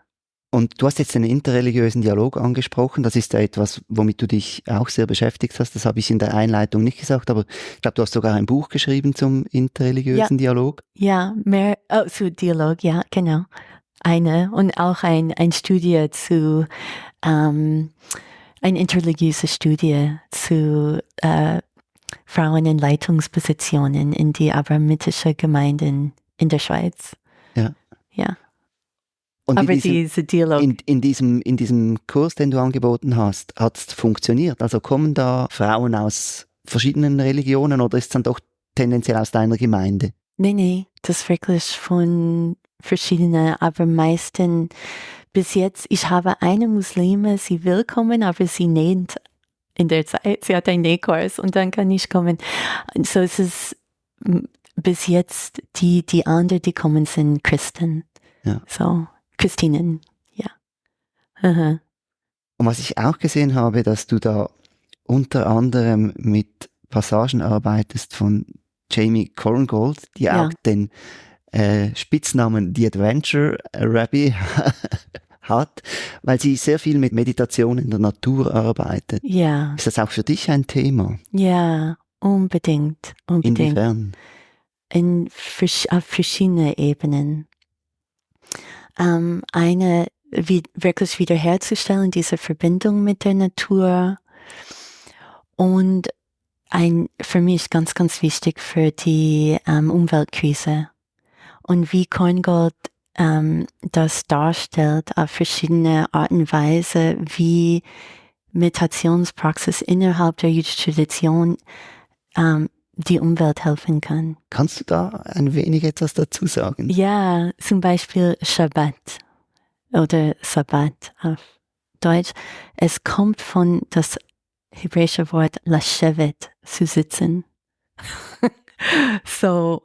A: Und du hast jetzt den interreligiösen Dialog angesprochen. Das ist ja etwas, womit du dich auch sehr beschäftigt hast. Das habe ich in der Einleitung nicht gesagt, aber ich glaube, du hast sogar ein Buch geschrieben zum interreligiösen Dialog.
B: Ja, zu Dialog, ja, genau. Und auch ein Studie zu, eine interreligiöse Studie zu Frauen in Leitungspositionen in die abrahamitischen Gemeinden in der Schweiz.
A: Ja.
B: Ja.
A: Und
B: aber diese Dialog.
A: In diesem Kurs, den du angeboten hast, hat es funktioniert? Also kommen da Frauen aus verschiedenen Religionen oder ist es dann doch tendenziell aus deiner Gemeinde?
B: Nee, das ist wirklich von verschiedenen, aber meistens bis jetzt, ich habe eine Muslime, sie will kommen, aber sie näht in der Zeit, sie hat einen Nähkurs und dann kann ich kommen. So ist es bis jetzt, die anderen, die kommen, sind Christen.
A: Ja.
B: So, Christinen, ja. Aha.
A: Und was ich auch gesehen habe, dass du da unter anderem mit Passagen arbeitest von Jamie Korengold, die auch den Spitznamen The Adventure Rabbi hat, weil sie sehr viel mit Meditation in der Natur arbeitet.
B: Ja.
A: Ist das auch für dich ein Thema?
B: Ja, unbedingt.
A: Inwiefern?
B: Auf verschiedenen Ebenen. Eine wirklich wiederherzustellen, diese Verbindung mit der Natur und für mich ganz, ganz wichtig für die Umweltkrise und wie Korengold das darstellt auf verschiedene Arten und Weise, wie Meditationspraxis innerhalb der jüdischen Tradition die Umwelt helfen kann.
A: Kannst du da ein wenig etwas dazu sagen?
B: Ja, zum Beispiel Shabbat oder Sabbat auf Deutsch. Es kommt von das hebräische Wort Lashevet, zu sitzen. So,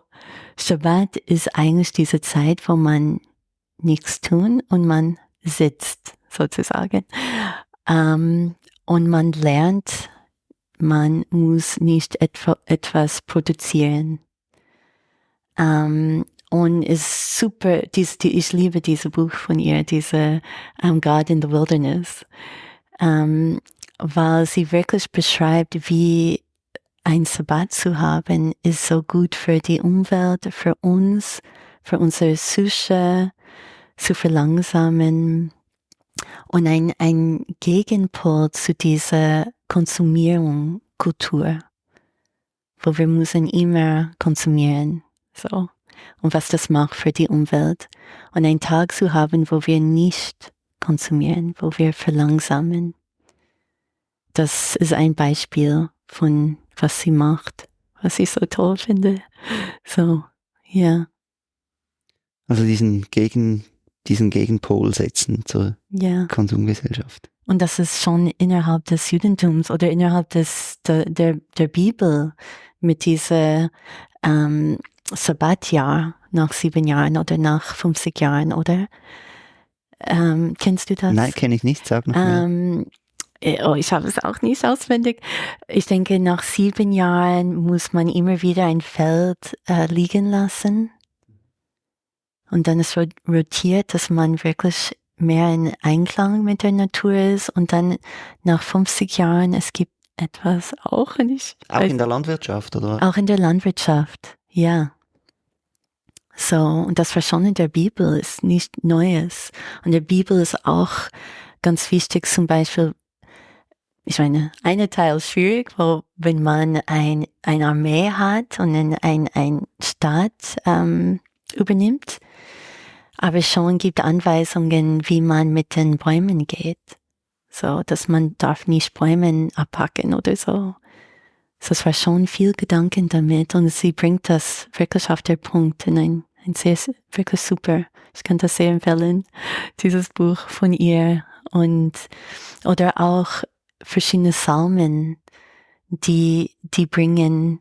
B: Shabbat ist eigentlich diese Zeit, wo man nichts tun und man sitzt, sozusagen. Und man lernt, man muss nicht etwas produzieren. Und ist super, ich liebe dieses Buch von ihr, diese God in the Wilderness, weil sie wirklich beschreibt, wie ein Sabbat zu haben, ist so gut für die Umwelt, für uns, für unsere Psyche, zu verlangsamen und ein Gegenpol zu dieser Konsumierung-Kultur, wo wir müssen immer konsumieren, so. Und was das macht für die Umwelt. Und einen Tag zu haben, wo wir nicht konsumieren, wo wir verlangsamen. Das ist ein Beispiel von was sie macht, was ich so toll finde. So, ja.
A: Also diesen Gegenpol setzen zur Konsumgesellschaft.
B: Und das ist schon innerhalb des Judentums oder innerhalb der Bibel mit dieser Sabbatjahr nach 7 Jahren oder nach 50 Jahren, oder? Kennst du das?
A: Nein, kenne ich nicht, sag noch mehr.
B: Ich habe es auch nicht auswendig. Ich denke, nach 7 Jahren muss man immer wieder ein Feld liegen lassen. Und dann ist rotiert, dass man wirklich mehr in Einklang mit der Natur ist. Und dann nach 50 Jahren, es gibt etwas auch nicht.
A: Auch in der Landwirtschaft, oder?
B: Auch in der Landwirtschaft, ja. So, und das war schon in der Bibel, ist nicht Neues. Und der Bibel ist auch ganz wichtig, zum Beispiel, ich meine, eine Teil ist schwierig, wo, wenn man eine Armee hat und ein Staat übernimmt, aber schon gibt Anweisungen, wie man mit den Bäumen geht. So, dass man darf nicht Bäume abhacken oder so. So, es war schon viel Gedanken damit und sie bringt das wirklich auf den Punkt in ein sehr, wirklich super. Ich kann das sehr empfehlen, dieses Buch von ihr. Und, oder auch verschiedene Psalmen, die bringen,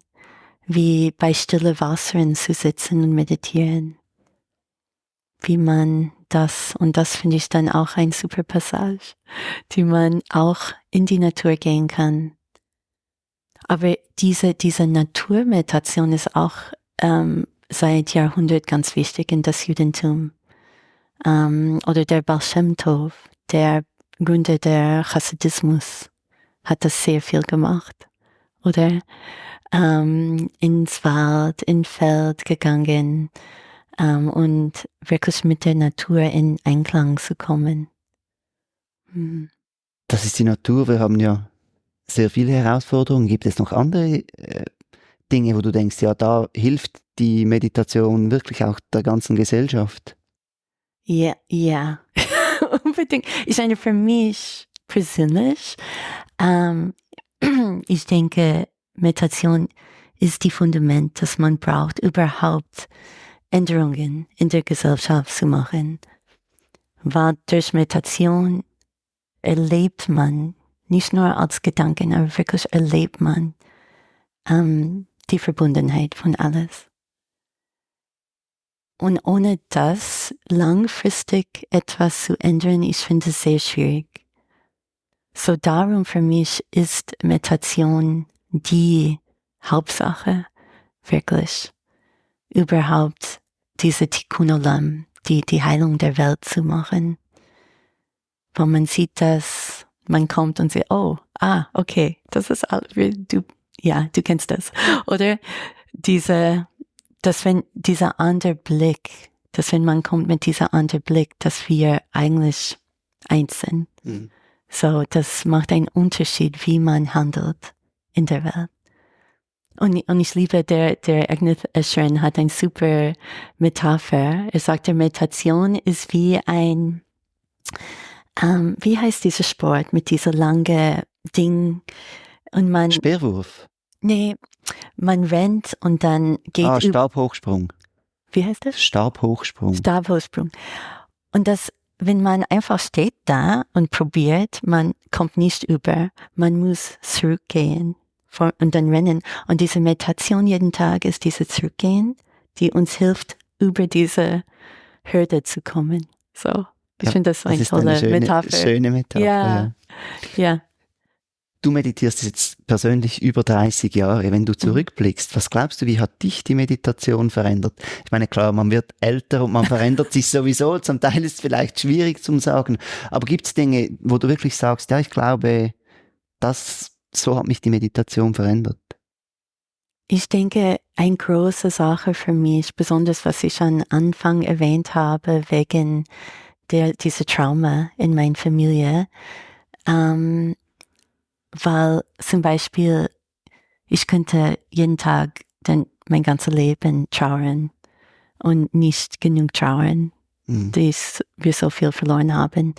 B: wie bei stille Wassern zu sitzen und meditieren. Wie man das, und das finde ich dann auch ein super Passage, die man auch in die Natur gehen kann. Aber diese Naturmeditation ist auch seit Jahrhundert ganz wichtig in das Judentum. Oder der Baal Shem Tov, der Gründer der Chassidismus, hat das sehr viel gemacht. Oder ins Wald, in Feld gegangen und wirklich mit der Natur in Einklang zu kommen.
A: Das ist die Natur. Wir haben ja sehr viele Herausforderungen. Gibt es noch andere Dinge, wo du denkst, ja, da hilft die Meditation wirklich auch der ganzen Gesellschaft?
B: Ja, unbedingt. Ich meine, für mich persönlich, ich denke, Meditation ist die Fundament, das man braucht, überhaupt Änderungen in der Gesellschaft zu machen. Weil durch Meditation erlebt man, nicht nur als Gedanken, aber wirklich erlebt man die Verbundenheit von alles. Und ohne das langfristig etwas zu ändern, ich finde es sehr schwierig. So darum für mich ist Meditation die Hauptsache, wirklich. Überhaupt diese Tikkun Olam, die Heilung der Welt zu machen. Wo man sieht, dass man kommt und sieht, okay, das ist alles, du kennst das. Oder dieser andere Blick, dass wenn man kommt mit dieser andere Blick, dass wir eigentlich eins sind. Mhm. So, das macht einen Unterschied, wie man handelt in der Welt. Und ich liebe, der Agnes Eschren hat eine super Metapher. Er sagt, der Meditation ist wie ein, wie heißt dieser Sport mit dieser lange Ding? Und man
A: Speerwurf?
B: Nee, man rennt und dann geht
A: Stabhochsprung.
B: Wie heißt das?
A: Stabhochsprung.
B: Stabhochsprung. Und das, wenn man einfach steht da und probiert, man kommt nicht über, man muss zurückgehen und dann rennen. Und diese Meditation jeden Tag ist diese Zurückgehen, die uns hilft, über diese Hürde zu kommen. So, ich finde das so eine tolle Metapher.
A: Schöne Metapher.
B: Ja.
A: Du meditierst jetzt persönlich über 30 Jahre. Wenn du zurückblickst, was glaubst du, wie hat dich die Meditation verändert? Ich meine, klar, man wird älter und man verändert sich sowieso. Zum Teil ist es vielleicht schwierig zu sagen. Aber gibt es Dinge, wo du wirklich sagst, ja, ich glaube, so hat mich die Meditation verändert?
B: Ich denke, eine große Sache für mich, besonders was ich am Anfang erwähnt habe, wegen dieser Trauma in meiner Familie, weil zum Beispiel ich könnte jeden Tag mein ganzes Leben trauern und nicht genug trauern, dass wir so viel verloren haben.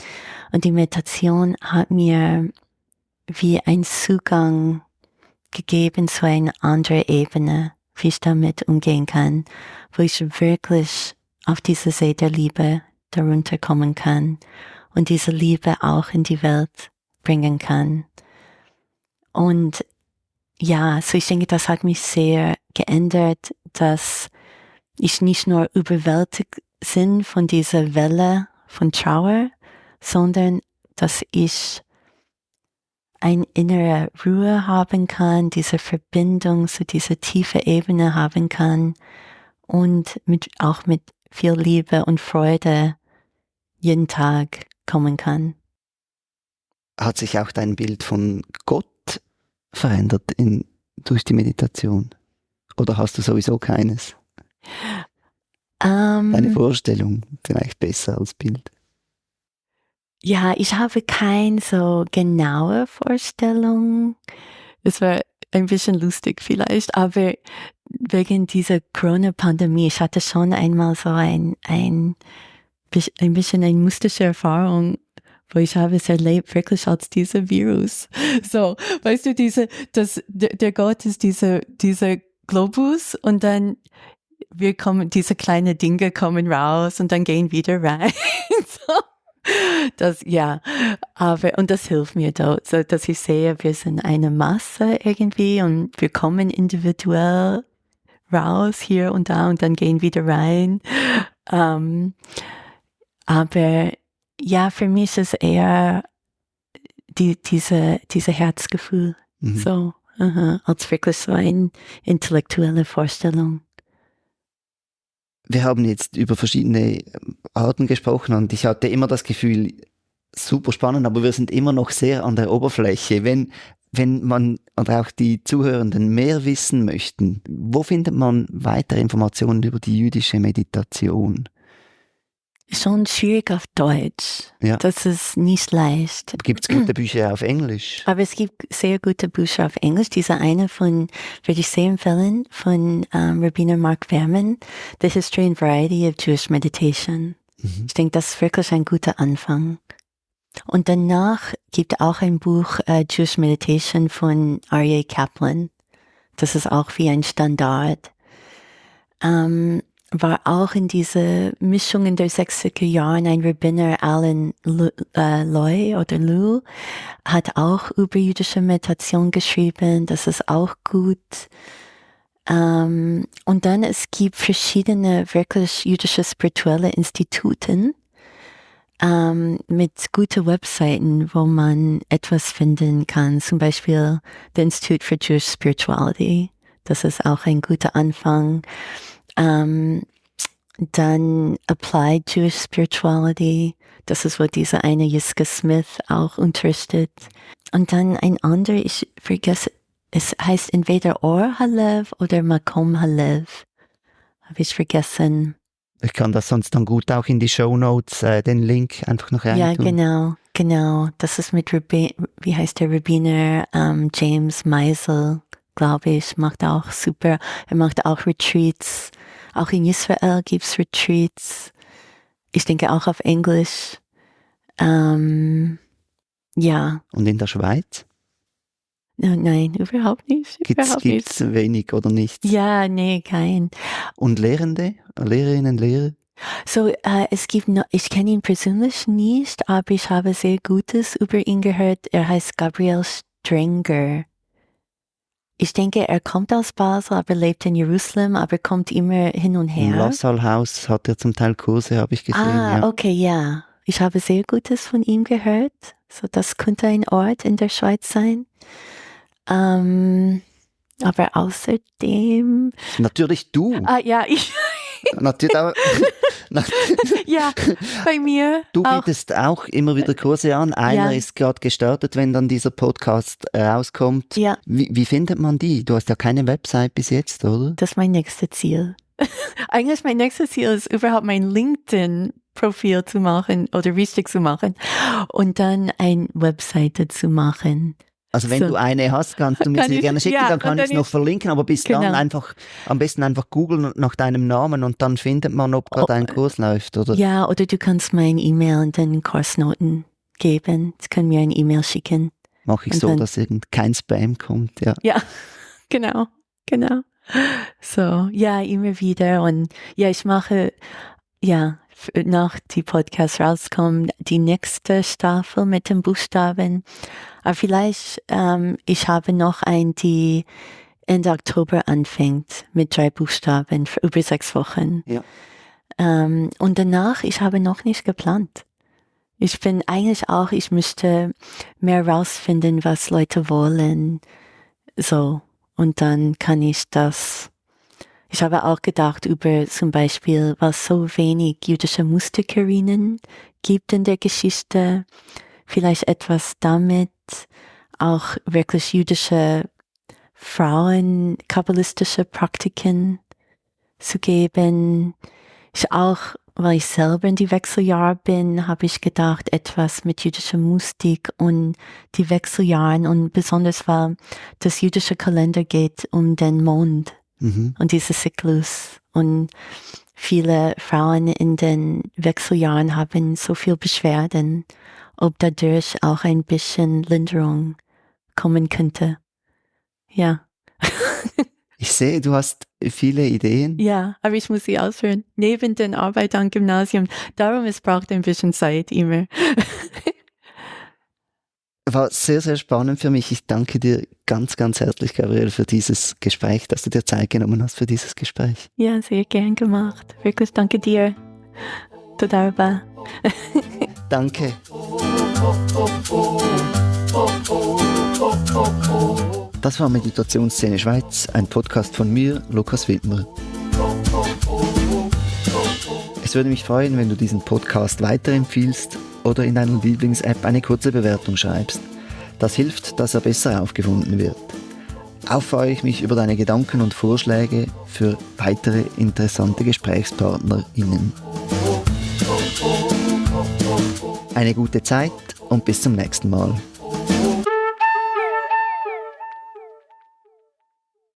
B: Und die Meditation hat mir wie einen Zugang gegeben zu einer anderen Ebene, wie ich damit umgehen kann, wo ich wirklich auf diese See der Liebe darunter kommen kann und diese Liebe auch in die Welt bringen kann. Und ja, so ich denke, das hat mich sehr geändert, dass ich nicht nur überwältigt bin von dieser Welle von Trauer, sondern dass ich eine innere Ruhe haben kann, diese Verbindung zu dieser tiefen Ebene haben kann und auch mit viel Liebe und Freude jeden Tag kommen kann.
A: Hat sich auch dein Bild von Gott verändert durch die Meditation? Oder hast du sowieso keines? Deine Vorstellung vielleicht besser als Bild.
B: Ja, ich habe keine so genaue Vorstellung. Es war ein bisschen lustig vielleicht, aber wegen dieser Corona-Pandemie, ich hatte schon einmal so ein bisschen eine mystische Erfahrung, wo ich habe es erlebt, wirklich als dieser Virus. So, weißt du, der Gott ist dieser Globus und dann diese kleinen Dinge kommen raus und dann gehen wieder rein. So. Ja, und das hilft mir da, so dass ich sehe, wir sind eine Masse irgendwie und wir kommen individuell raus hier und da und dann gehen wieder rein. Aber ja, für mich ist es eher diese Herzgefühl, so, als wirklich so eine intellektuelle Vorstellung.
A: Wir haben jetzt über verschiedene Arten gesprochen und ich hatte immer das Gefühl, super spannend, aber wir sind immer noch sehr an der Oberfläche. Wenn man oder auch die Zuhörenden mehr wissen möchten, wo findet man weitere Informationen über die jüdische Meditation?
B: Schon schwierig auf Deutsch.
A: Ja.
B: Das ist nicht leicht.
A: Gibt es gute Bücher auf Englisch?
B: Aber es gibt sehr gute Bücher auf Englisch. Dieser eine würde ich sehr empfehlen, von Rabbiner Mark Verman, The History and Variety of Jewish Meditation. Ich denke, das ist wirklich ein guter Anfang. Und danach gibt auch ein Buch, Jewish Meditation von R.A. Kaplan. Das ist auch wie ein Standard. War auch in diese Mischung in der 60er Jahren ein Rabbiner, Alan Loy oder Lou, hat auch über jüdische Meditation geschrieben. Das ist auch gut. Und dann es gibt verschiedene wirklich jüdische spirituelle Instituten mit guten Webseiten, wo man etwas finden kann. Zum Beispiel the Institute for Jewish Spirituality. Das ist auch ein guter Anfang. Dann Applied Jewish Spirituality, das ist, wo diese eine Yiska Smith auch unterrichtet. Und dann ein anderer, ich vergesse, es heißt entweder Or Halev oder Makom Halev. Habe ich vergessen.
A: Ich kann das sonst dann gut auch in die Shownotes, den Link einfach noch reintun.
B: Ja, genau. Das ist mit, wie heißt der Rabbiner? James Meisel, glaube ich, macht auch super. Er macht auch Retreats. Auch in Israel gibt es Retreats. Ich denke auch auf Englisch. Ja.
A: Und in der Schweiz?
B: Nein, überhaupt nicht.
A: Gibt's wenig oder nichts?
B: Ja, nee, kein.
A: Und Lehrende? Lehrerinnen, Lehrer?
B: So, es gibt noch, ich kenne ihn persönlich nicht, aber ich habe sehr Gutes über ihn gehört. Er heißt Gabriel Strenger. Ich denke, er kommt aus Basel, aber lebt in Jerusalem, aber kommt immer hin und her.
A: Im Lassalhaus hat er zum Teil Kurse, habe ich gesehen. Ja.
B: Okay, ja. Ich habe sehr Gutes von ihm gehört. So, das könnte ein Ort in der Schweiz sein. Aber außerdem...
A: Natürlich du.
B: Ja, ich...
A: Natürlich auch.
B: Ja, bei mir.
A: Du bietest auch immer wieder Kurse an. Einer ist gerade gestartet, wenn dann dieser Podcast rauskommt.
B: Ja.
A: Wie findet man die? Du hast ja keine Website bis jetzt, oder?
B: Das ist mein nächstes Ziel. Eigentlich mein nächstes Ziel ist überhaupt mein LinkedIn-Profil zu machen oder richtig zu machen und dann eine Webseite zu machen.
A: Also wenn du eine hast, kannst du mir sie gerne schicken, dann kann ich es noch verlinken, aber bis dann einfach, am besten einfach googeln nach deinem Namen und dann findet man, ob gerade ein Kurs läuft, oder?
B: Ja, oder du kannst mir ein E-Mail und dann Kursnoten geben. Sie können mir ein E-Mail schicken.
A: Mache ich und so, dann, dass kein Spam kommt, ja.
B: Ja, genau. So, ja, immer wieder und ja, ich mache, nach die Podcasts rauskommen, die nächste Staffel mit den Buchstaben. Aber vielleicht, ich habe noch die Ende Oktober anfängt mit 3 Buchstaben für über 6 Wochen.
A: Ja.
B: Und danach, ich habe noch nicht geplant. Ich bin eigentlich auch, ich müsste mehr rausfinden, was Leute wollen. So. Und dann kann ich das. Ich habe auch gedacht über zum Beispiel, was so wenig jüdische Mustikerinnen gibt in der Geschichte. Vielleicht etwas damit, auch wirklich jüdische Frauen kabbalistische Praktiken zu geben. Ich auch, weil ich selber in die Wechseljahr bin, habe ich gedacht, etwas mit jüdischer Mystik und die Wechseljahren und besonders, weil das jüdische Kalender geht um den Mond und diese Zyklus. Und viele Frauen in den Wechseljahren haben so viel Beschwerden, ob dadurch auch ein bisschen Linderung kommen könnte. Ja.
A: Ich sehe, du hast viele Ideen.
B: Ja, aber ich muss sie ausführen. Neben den Arbeit am Gymnasium. Darum, es braucht ein bisschen Zeit immer.
A: War sehr, sehr spannend für mich. Ich danke dir ganz, ganz herzlich, Gabriele, für dieses Gespräch, dass du dir Zeit genommen hast für dieses Gespräch.
B: Ja, sehr gern gemacht. Wirklich danke dir. Toda rabba.
A: Danke. Das war Meditationsszene Schweiz, ein Podcast von mir, Lukas Wittmer. Es würde mich freuen, wenn du diesen Podcast weiterempfiehlst oder in deiner Lieblings-App eine kurze Bewertung schreibst. Das hilft, dass er besser aufgefunden wird. Auch freue ich mich über deine Gedanken und Vorschläge für weitere interessante GesprächspartnerInnen. Eine gute Zeit und bis zum nächsten Mal.